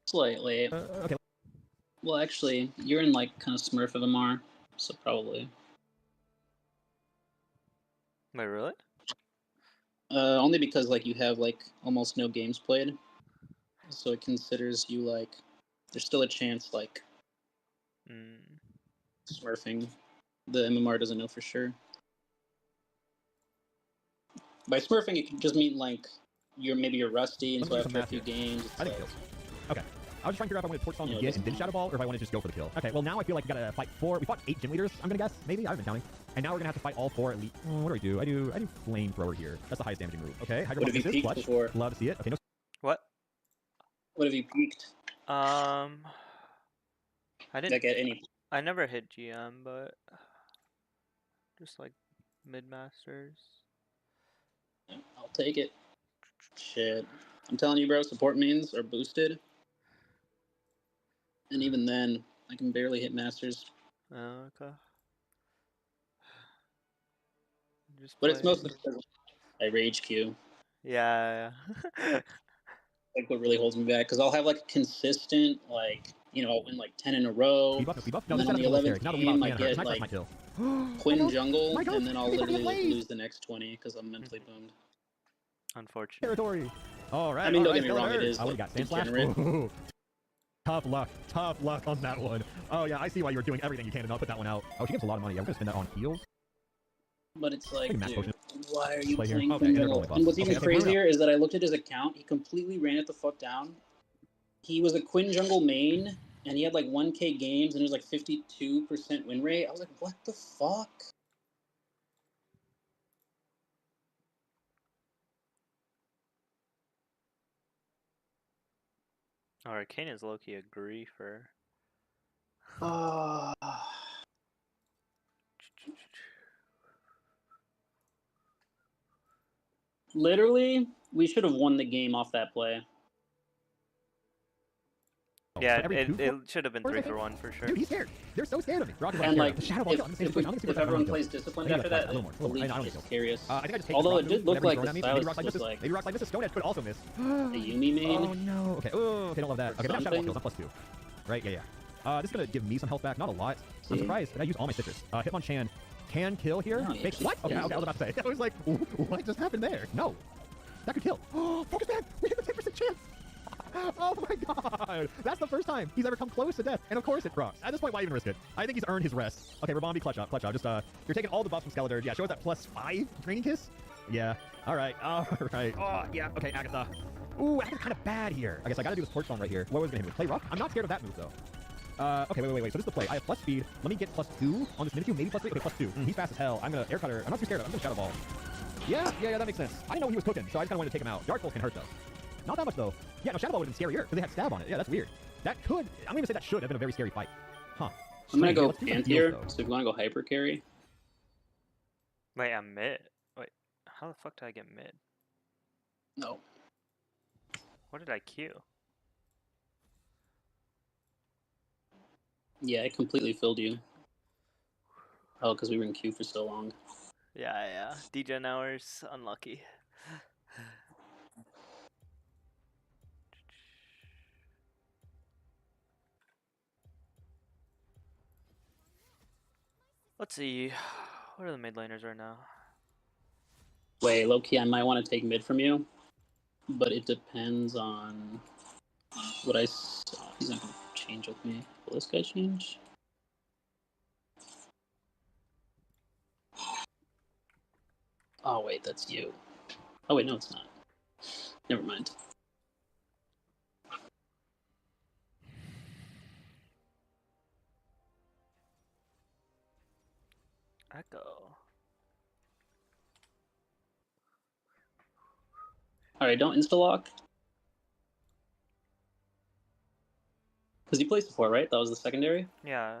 Slightly. Okay. Well, actually, you're in like kind of Smurf of MR, so probably. Wait, really? Only because like you have like almost no games played, so it considers you like there's still a chance like Smurfing. The MMR doesn't know for sure. By Smurfing, it can just mean like you're rusty, and so after a few games, I think it kills. Okay. I was just trying to figure out if I want to Torch Song again and then Shadow Ball, or if I want to just go for the kill. Okay, well now I feel like we gotta fight 4. We fought 8 gym leaders, I'm gonna guess. Maybe, I haven't been counting. And now we're gonna have to fight all 4 elite. What do I do? I do Flamethrower here. That's the highest damaging move. Okay, Hydro What have you Ball peaked clutch. before? Love to see it. Okay, no. What? What have you peaked? I didn't Like at any. I never hit GM, but just like mid masters. I'll take it. Shit. I'm telling you, bro, support mains are boosted. And even then, I can barely hit masters. Oh, okay. But it's mostly because I rage queue. Yeah. Like what really holds me back, because I'll have like a consistent, like, you know, I'll win like 10 in a row. No, And then on the 11th game, I get like like Quinn jungle, and then I'll literally lose the next 20 because I'm mentally boomed. Unfortunate. Territory. All right. I mean, don't all get me wrong, it is Oh, what do you got? Sand Slash? degenerate. Ooh. Tough luck on that one. Oh yeah, I see why you were doing everything you can to not put that one out. Oh, she gives a lot of money. Yeah, we're gonna spend that on heals. But it's like, Max dude, potion. why are you Play here. playing Okay, Quinn they're jungle? going buff. And what's even Okay, Bruno. crazier is that I looked at his account. He completely ran it the fuck down. He was a Quinn jungle main, and he had like 1K games, and it was like 52% win rate. I was like, what the fuck? Oh, Arcane is low-key a griefer. Literally, we should have won the game off that play. Yeah, So every it should have been 3 for 1 for sure. Dude, he's scared. They're so scared of me. Rock And like, the Shadow Ball if, kill. I'm gonna say if, this. I'm gonna say if this. everyone I'm gonna plays kill. disciplined Maybe after that's that, fine. A little more. Elite I don't is kill. scariest. I think I just take Although Rock it did Move look whenever like you throw it the at me. Silas Maybe Rock like was this. like Maybe Rock like this. Stone Edge could also miss. a Yumi main. Oh no. Okay. Oh, okay. Don't love that. Okay, but now Shadow Ball Something. kills. I'm +2. Right? Yeah. This is gonna give me some health back. Not a lot. I'm surprised that I used all my citrus. Hitmonchan can kill here. Oh, yeah. Makes what? Okay, I was about to say. I was like, what just happened there? No. That could kill. Oh, Focus Man! We have a 10% chance! Oh my god! That's the first time he's ever come close to death, and of course it procs. At this point, why even risk it? I think he's earned his rest. Okay, Rabambi, clutch up. Just, you're taking all the buffs from Skeletor. Yeah, show us that +5 Training Kiss. Yeah, alright. Oh, yeah, okay, Agatha. Ooh, Agatha's kind of bad here. I guess I gotta do this Torch Song right here. What was gonna hit me? Play rough? I'm not scared of that move, though. Okay, wait. So this is the play. I have plus speed. Let me get +2 on this Mimikyu, maybe +3. Okay, +2. He's fast as hell. I'm gonna Air Cutter. I'm not too scared of him. I'm gonna Shadow Ball. Yeah, that makes sense. I didn't know he was cooking, so I just kind of wanted to take him out. Dark Pulse can hurt, though. Not that much, though. Yeah, no, Shadow Ball would have been scarier, because they had stab on it. Yeah, that's weird. That could... I'm gonna say that should have been a very scary fight. Huh. I'm gonna go Let's do some Ant heals, here, though. so if you wanna go hyper carry. Wait, I'm mid. Wait, how the fuck did I get mid? No. What did I queue? Yeah, it completely filled you. Oh, because we were in queue for so long. Yeah. Degen hours, unlucky. Let's see. What are the mid laners right now? Wait, low-key, I might want to take mid from you, but it depends on what I saw. He's not going to change with me. Will this guy change? Oh, wait, that's you. Oh, wait, no, it's not. Never mind. Echo. Alright, don't insta-lock. Because you played support, right? That was the secondary? Yeah.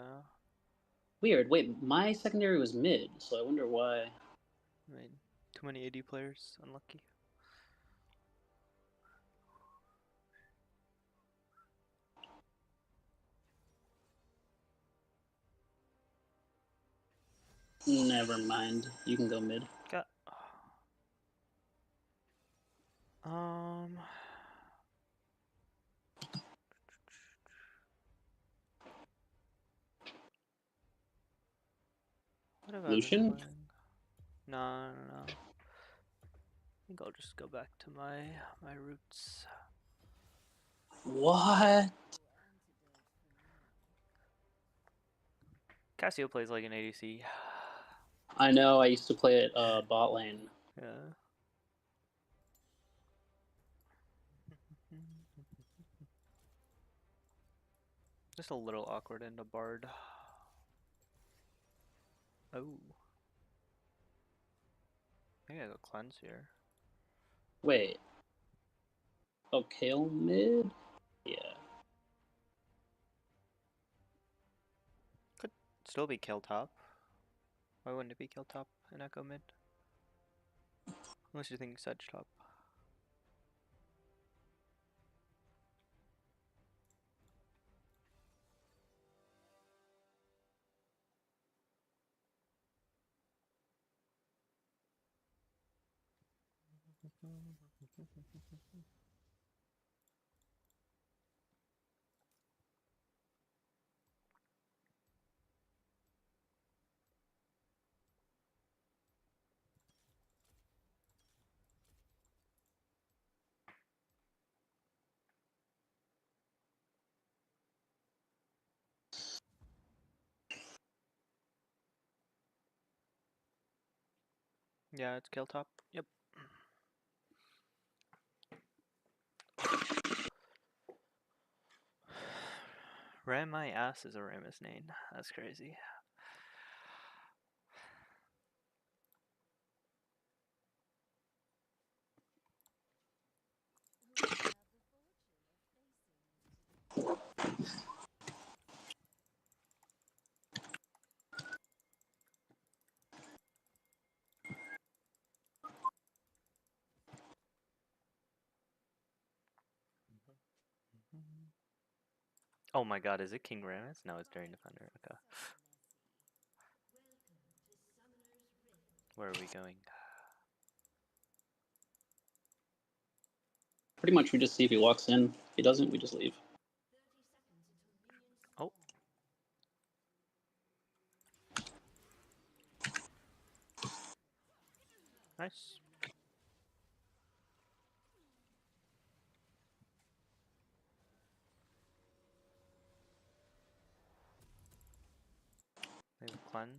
Weird. Wait, my secondary was mid, so I wonder why. I mean, too many AD players, unlucky. Never mind. You can go mid. Got. What have I been Lucian? playing? No. I think I'll just go back to my roots. What? Cassio plays like an ADC. I know, I used to play at bot lane. Yeah. Just a little awkward into Bard. Oh. I think I go cleanse here. Wait. Oh, Kale mid? Yeah. Could still be kill top. Why wouldn't it be kill top and echo mid? Unless you think Sedge top. Yeah, it's kill top. Yep. Ram my ass is a Rammus name. That's crazy. Oh my god, is it King Rammus? No, it's Daring Defender. Okay. Where are we going? Pretty much we just see if he walks in. If he doesn't, we just leave. Oh. Nice. Maybe cleanse.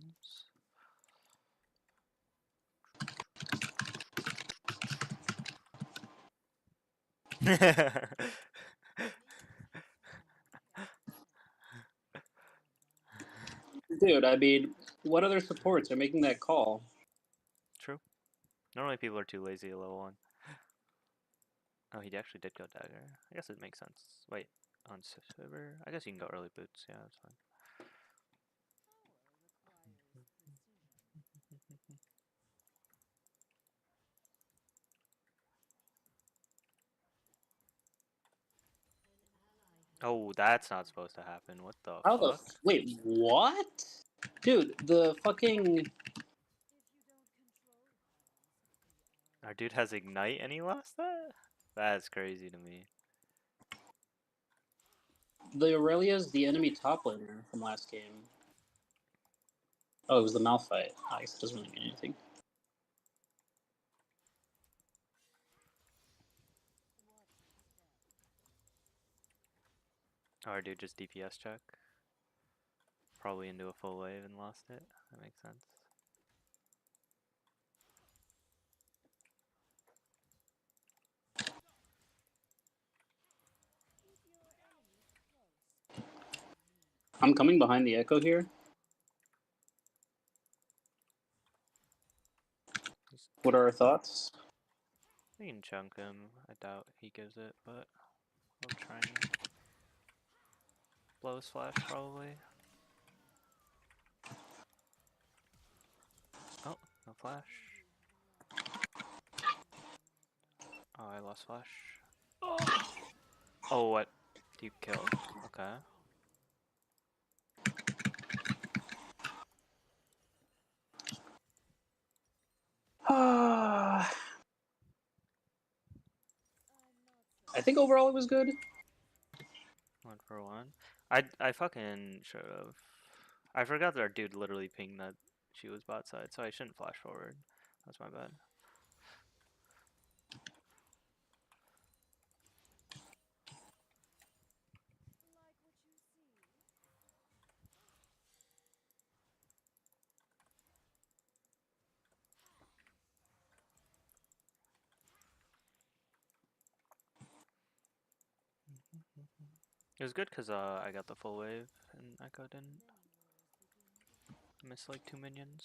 Dude, I mean, what other supports are making that call? True. Normally people are too lazy at level 1. Oh, he actually did go dagger. I guess it makes sense. Wait, on Sivir? I guess you can go early boots. Yeah, that's fine. Oh, that's not supposed to happen. What the How the fuck? wait? What? Dude, the fucking Our dude has Ignite and he lost that? That's crazy to me. the Aurelia's the enemy top laner from last game. Oh, it was the Malphite. I guess it doesn't really mean anything. Our dude just DPS check. Probably into a full wave and lost it. That makes sense. I'm coming behind the Echo here. What are our thoughts? We can chunk him. I doubt he gives it, but we'll try and blow his flash probably. Oh, no flash. Oh, I lost flash. Oh, what? You killed? Okay. I think overall it was good. 1 for 1. I fucking should have. I forgot that our dude literally pinged that she was bot side, so I shouldn't flash forward. That's my bad. It was good because I got the full wave and Echo didn't. Missed like 2 minions.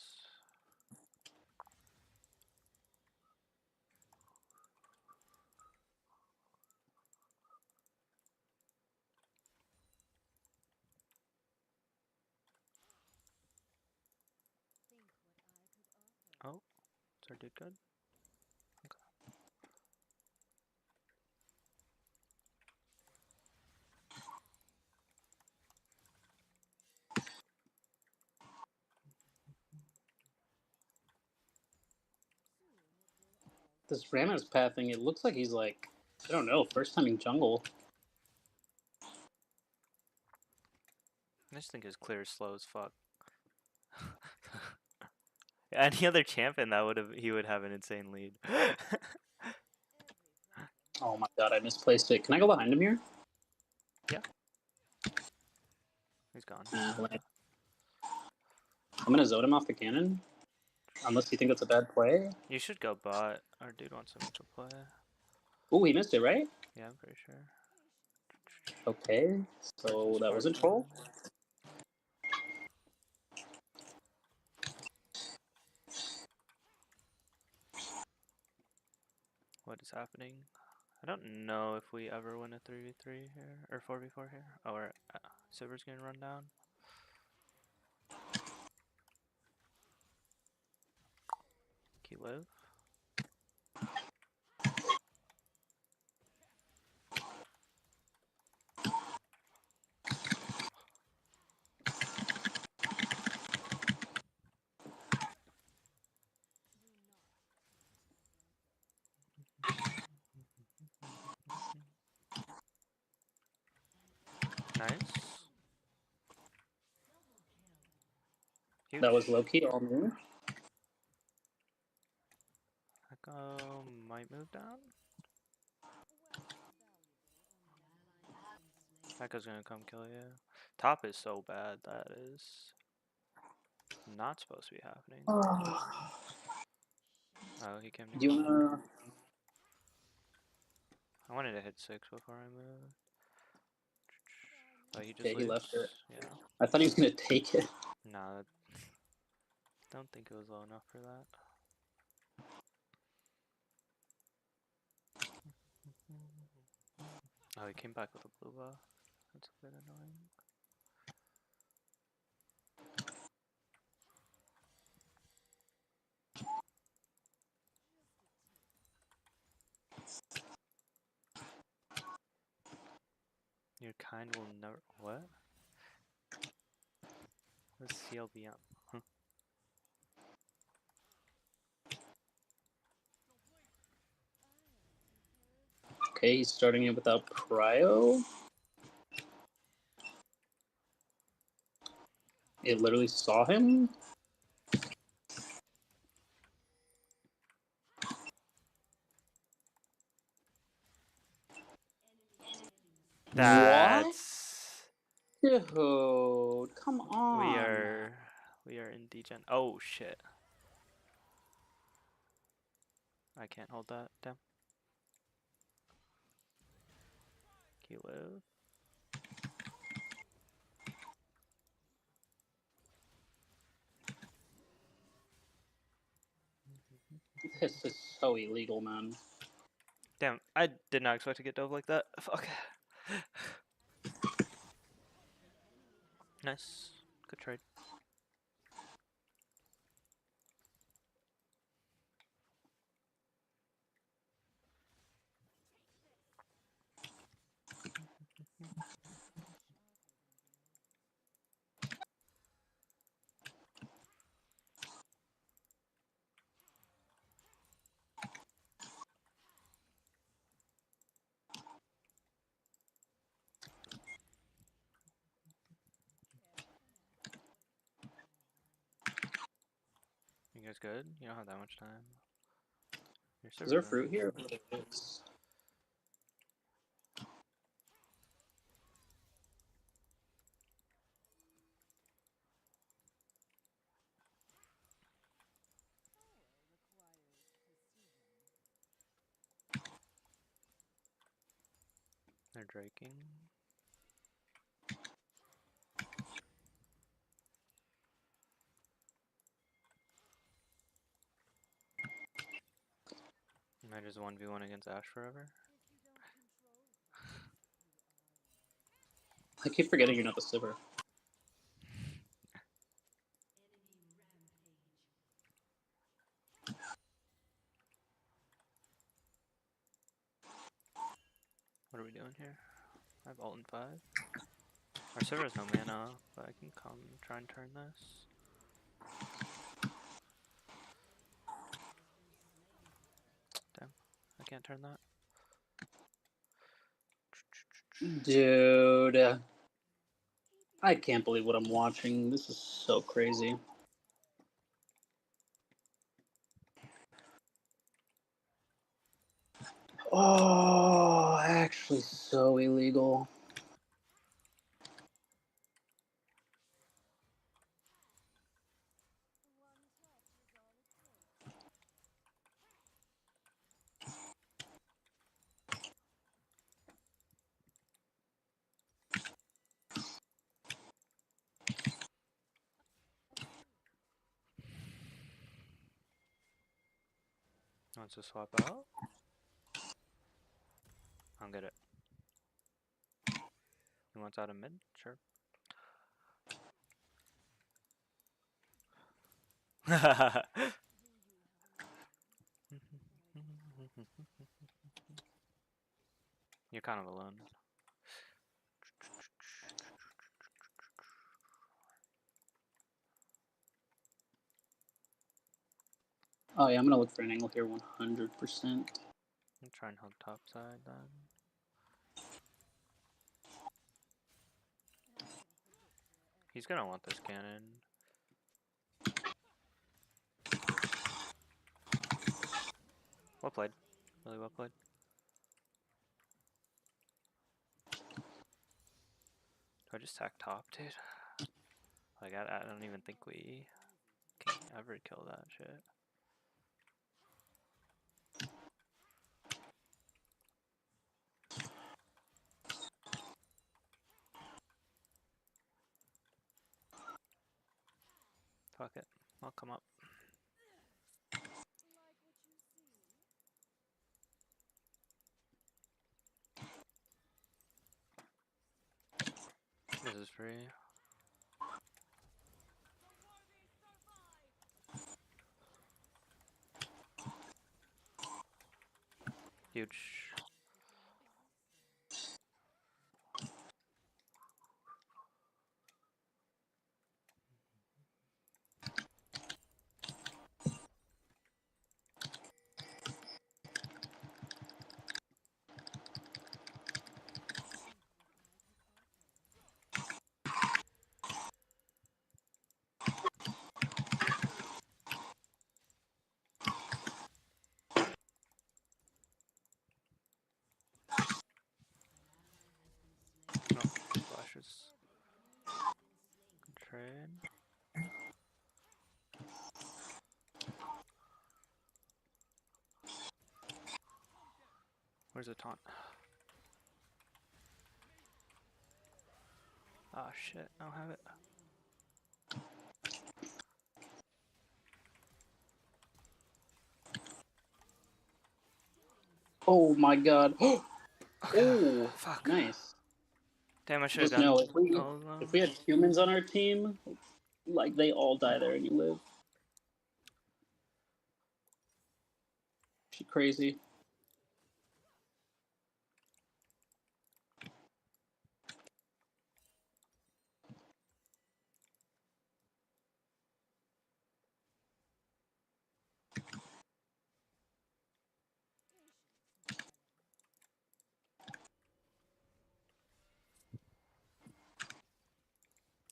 Oh, is our dude good? Okay. This Rammus pathing, it looks like he's like, I don't know, first time in jungle. I just think his clear is slow as fuck. Any other champion that he would have an insane lead. Oh my god, I misplaced it. Can I go behind him here? Yeah. He's gone. I'm gonna zone him off the cannon. Unless you think that's a bad play. You should go bot. Our dude wants him to play. Oh, he missed it, right? Yeah, I'm pretty sure. Okay, so that wasn't troll. What is happening? I don't know if we ever win a 3v3 here, or 4v4 here. Oh, or Silver's getting run down. Can you live? Nice. That was low key all me. Echo might move down. Echo's gonna come kill you. Top is so bad. That is not supposed to be happening. Oh, he came to Do you wanna? I wanted to hit 6 before I moved. But he just Okay, he left it. Yeah. I thought he was gonna take it. Nah, don't think it was low enough for that. Oh, he came back with a blue buff. That's a bit annoying. Your kind will never. What? What's CLBM? Huh. Okay, he's starting it without Prio. It literally saw him. That's. Dude, come on. We are in degen. Oh shit. I can't hold that. Damn. Can you live? This is so illegal, man. Damn, I did not expect to get dove like that. Fuck. Nice. Good trade. You guys good? You don't have that much time. Is there fruit here? They're draking. Am I just 1v1 against Ash forever? I keep forgetting you're not the Sivir. What are we doing here? I have ult in 5. Our server has no mana, but I can come try and turn this. Damn, I can't turn that. Dude. I can't believe what I'm watching. This is so crazy. Oh, actually so illegal. Wants to swap out? I'll get it. He wants out of mid? Sure. You're kind of alone. Oh yeah, I'm gonna look for an angle here 100%. I'll try and hug top side then. He's gonna want this cannon. Well played. Really well played. Do I just sack top, dude? Like, I don't even think we can ever kill that shit. Fuck it. I'll come up. This is free. Huge. trade. Where's the taunt? Ah shit, I don't have it. Oh my god. Oh, fuck. Nice. Damn, I should have Just gone. know if we had humans on our team, like they all die there and you live. Shit crazy.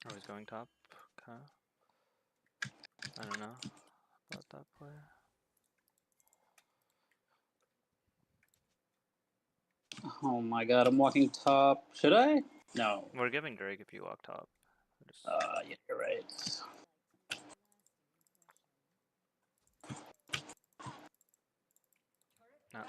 Oh, he's going top. Okay. I don't know about that player. Oh my god, I'm walking top. Should I? No. We're giving Drake if you walk top. Yeah, you're right. No.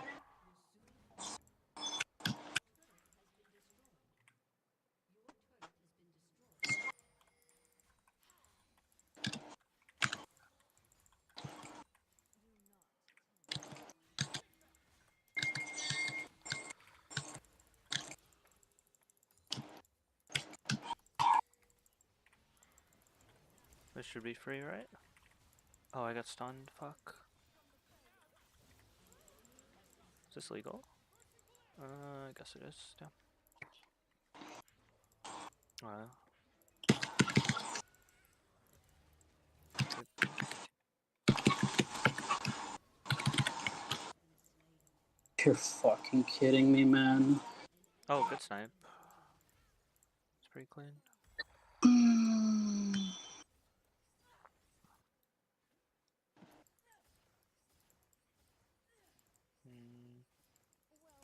This should be free, right? Oh, I got stunned. Fuck. Is this legal? I guess it is. Damn. Wow. You're fucking kidding me, man. Oh, good snipe. It's pretty clean.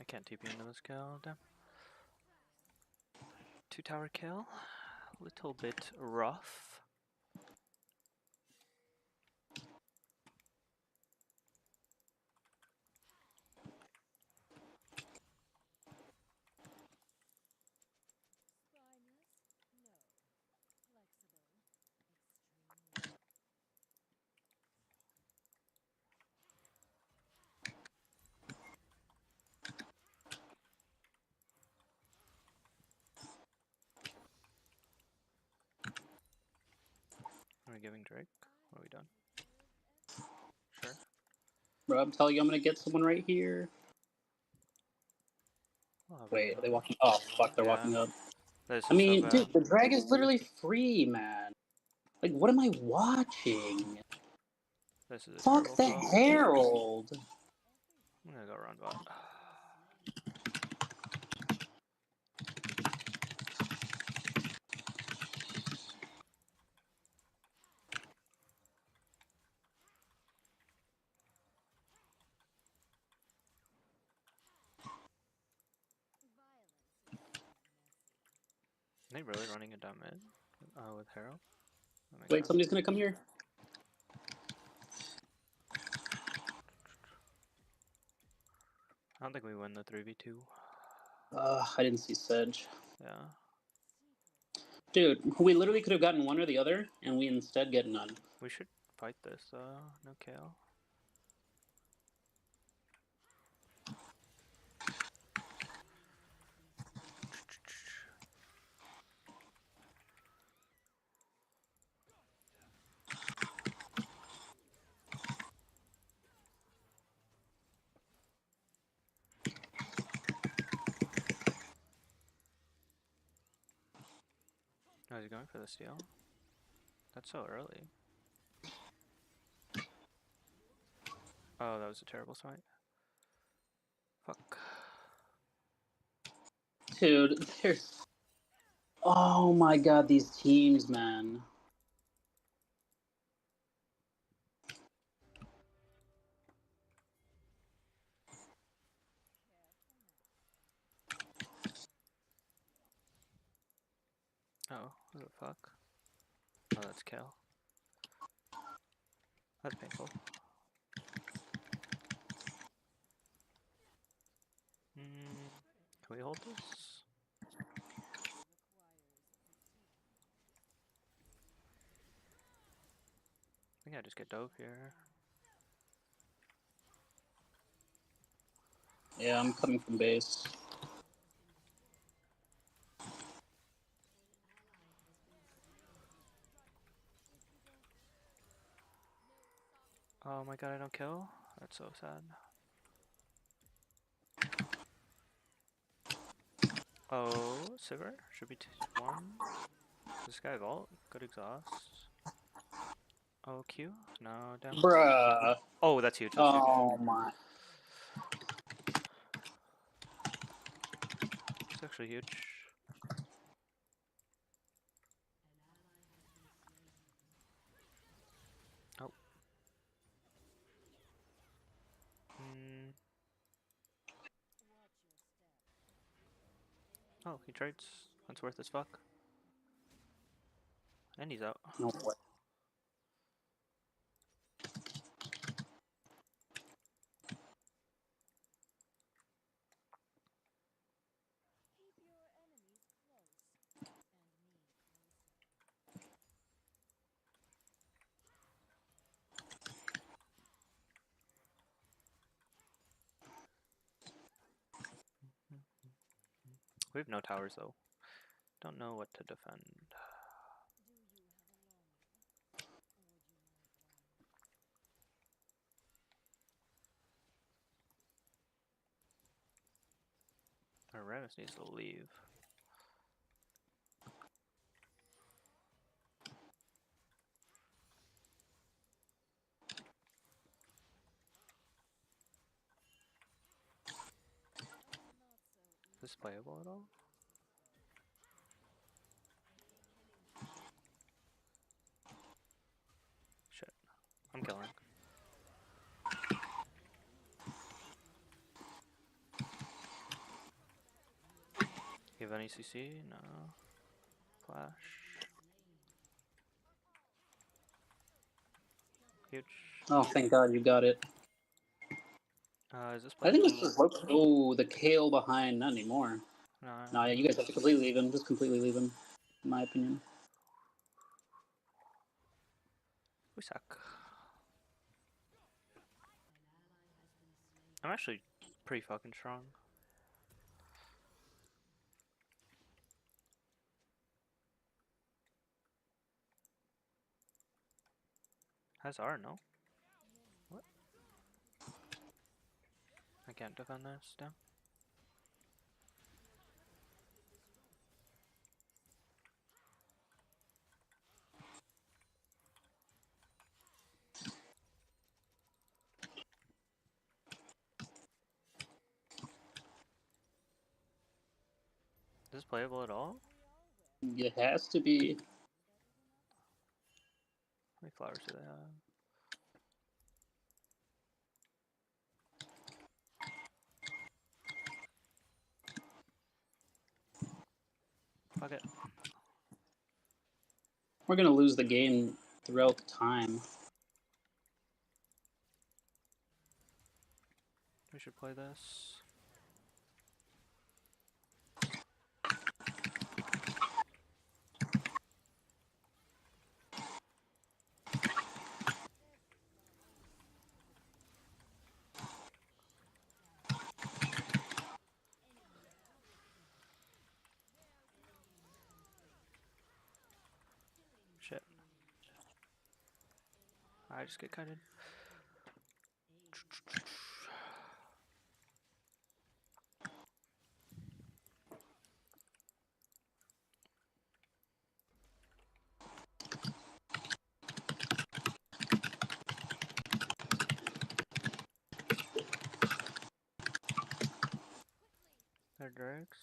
I can't TP into this kill, damn. 2 tower kill. Little bit rough. Are we giving Drake? Are we done? Sure. Bro, I'm telling you, I'm gonna get someone right here. Oh, Wait, are they walking? Oh, fuck, they're walking up. This I is mean, so dude, bad. the drag is literally free, man. Like, what am I watching? This is a Fuck the terrible throw. Herald. I'm gonna go run bot. Are they really running a dumb mid? With Herald? Wait, somebody's gonna come here. I don't think we win the 3v2. I didn't see Sedge. Yeah. Dude, we literally could have gotten one or the other, and we instead get none. We should fight this, no KO. Oh, he's going for the steal? That's so early. Oh, that was a terrible smite. Fuck. Dude, there's... Oh my god, these teams, man. Oh, what the fuck? Oh, that's kill. That's painful. Can we hold this? I think I just get dope here. Yeah, I'm coming from base. Oh my god, I don't kill? That's so sad. Oh, Sivir should be 1. This guy vault, good exhaust. Oh, Q? No, down. Bruh. Oh, that's huge. That's huge. Oh my. It's actually huge. Oh. Oh, he trades. That's worth his fuck. And he's out. No way. We have no towers though. Don't know what to defend. Our Rammus needs to leave. Is this playable at all? Shit. I'm killing. You have any CC? No. Flash. Huge. Oh, thank God you got it. Is this I think playable? it's just oh, the kale behind. Not anymore. No. Nah, yeah, you guys have to completely leave him. Just completely leave him, in my opinion. We suck. I'm actually pretty fucking strong. Has R, no? What? I can't defend this down. Is this playable at all? It has to be. How many flowers do they have? Fuck it. We're gonna lose the game throughout the time. We should play this. Shit. I just get kited. They're Drakes.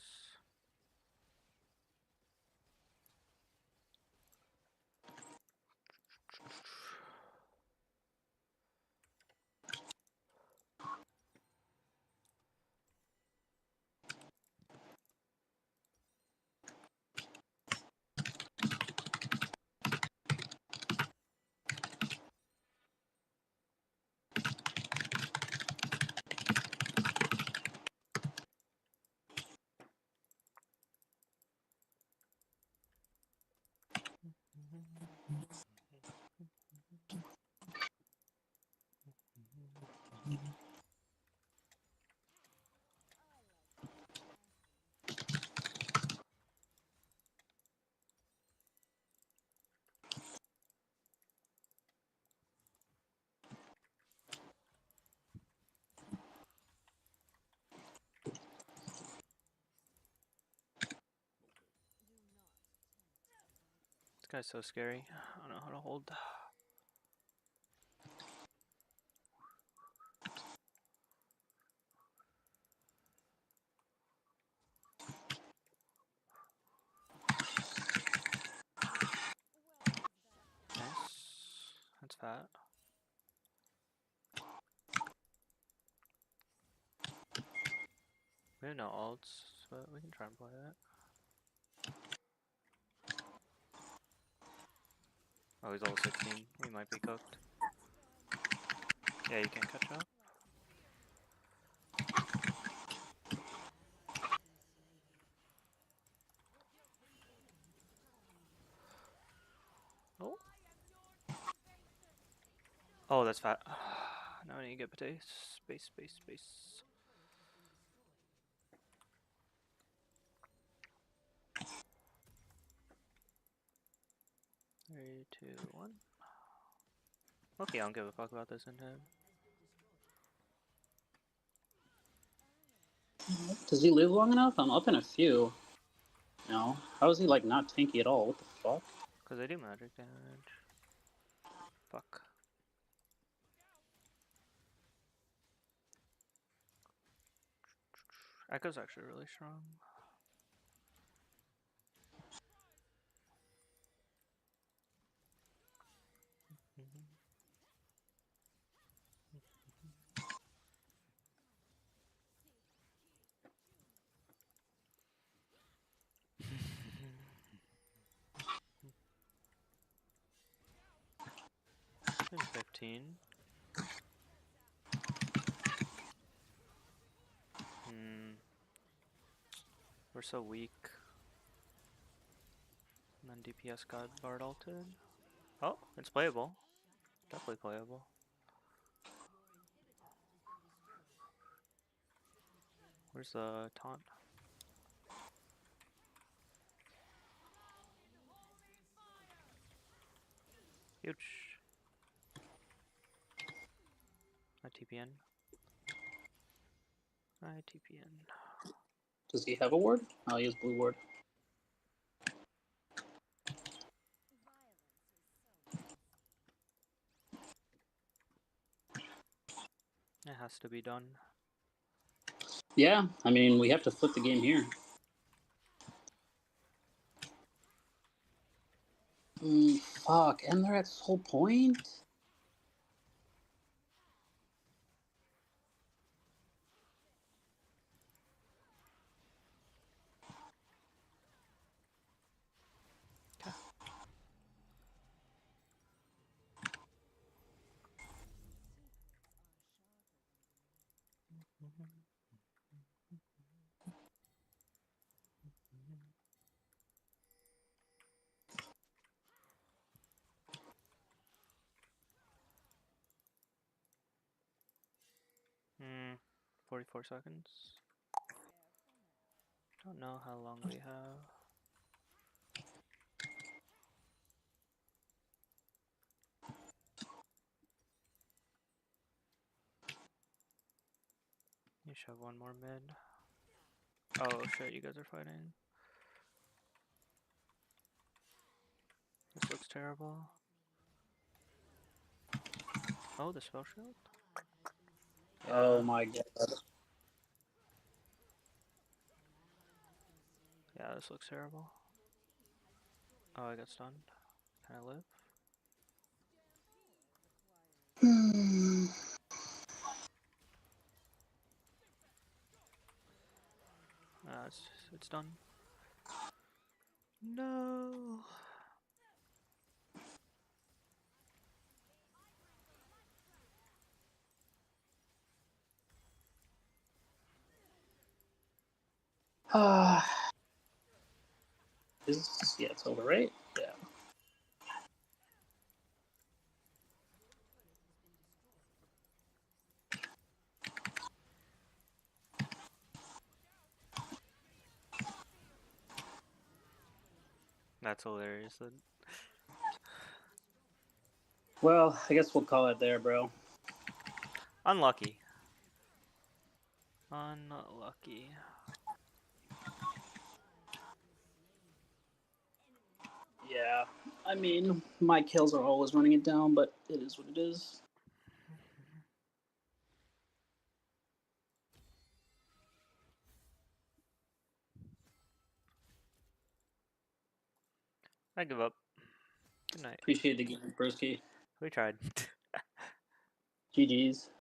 guy's so scary. I don't know how to hold. Nice. That's fat. We have no ults, but we can try and play it. Oh, he's level 16. We might be cooked. Yeah, you can catch up. Oh. Oh, that's fat. Now I need to get potato. Space, space, space. Three, two, one. Okay, I don't give a fuck about this in him. Does he live long enough? I'm up in a few. No. How is he like not tanky at all? What the fuck? Because I do magic damage. Fuck. Echo's actually really strong. And 15. We're so weak. And then DPS got Bard ulted. Oh, it's playable. Definitely playable. Where's the taunt? Huge. TPN. TPN. Does he have a ward? Oh, he has blue ward. It has to be done. Yeah, I mean, we have to flip the game here. Fuck, and they're at Soul Point? Hmm. 44 seconds. Don't know how long we have. You should have one more mid. Oh shit, you guys are fighting. This looks terrible. Oh, the spell shield? Oh my god. Yeah, this looks terrible. Oh, I got stunned. Can I live? It's done. No. Yeah, it's over, right? Yeah. That's hilarious. Well, I guess we'll call it there, bro. Unlucky. Unlucky. Yeah. I mean, my kills are always running it down, but it is what it is. I give up. Good night. Appreciate the game, Broski. We tried. GG's.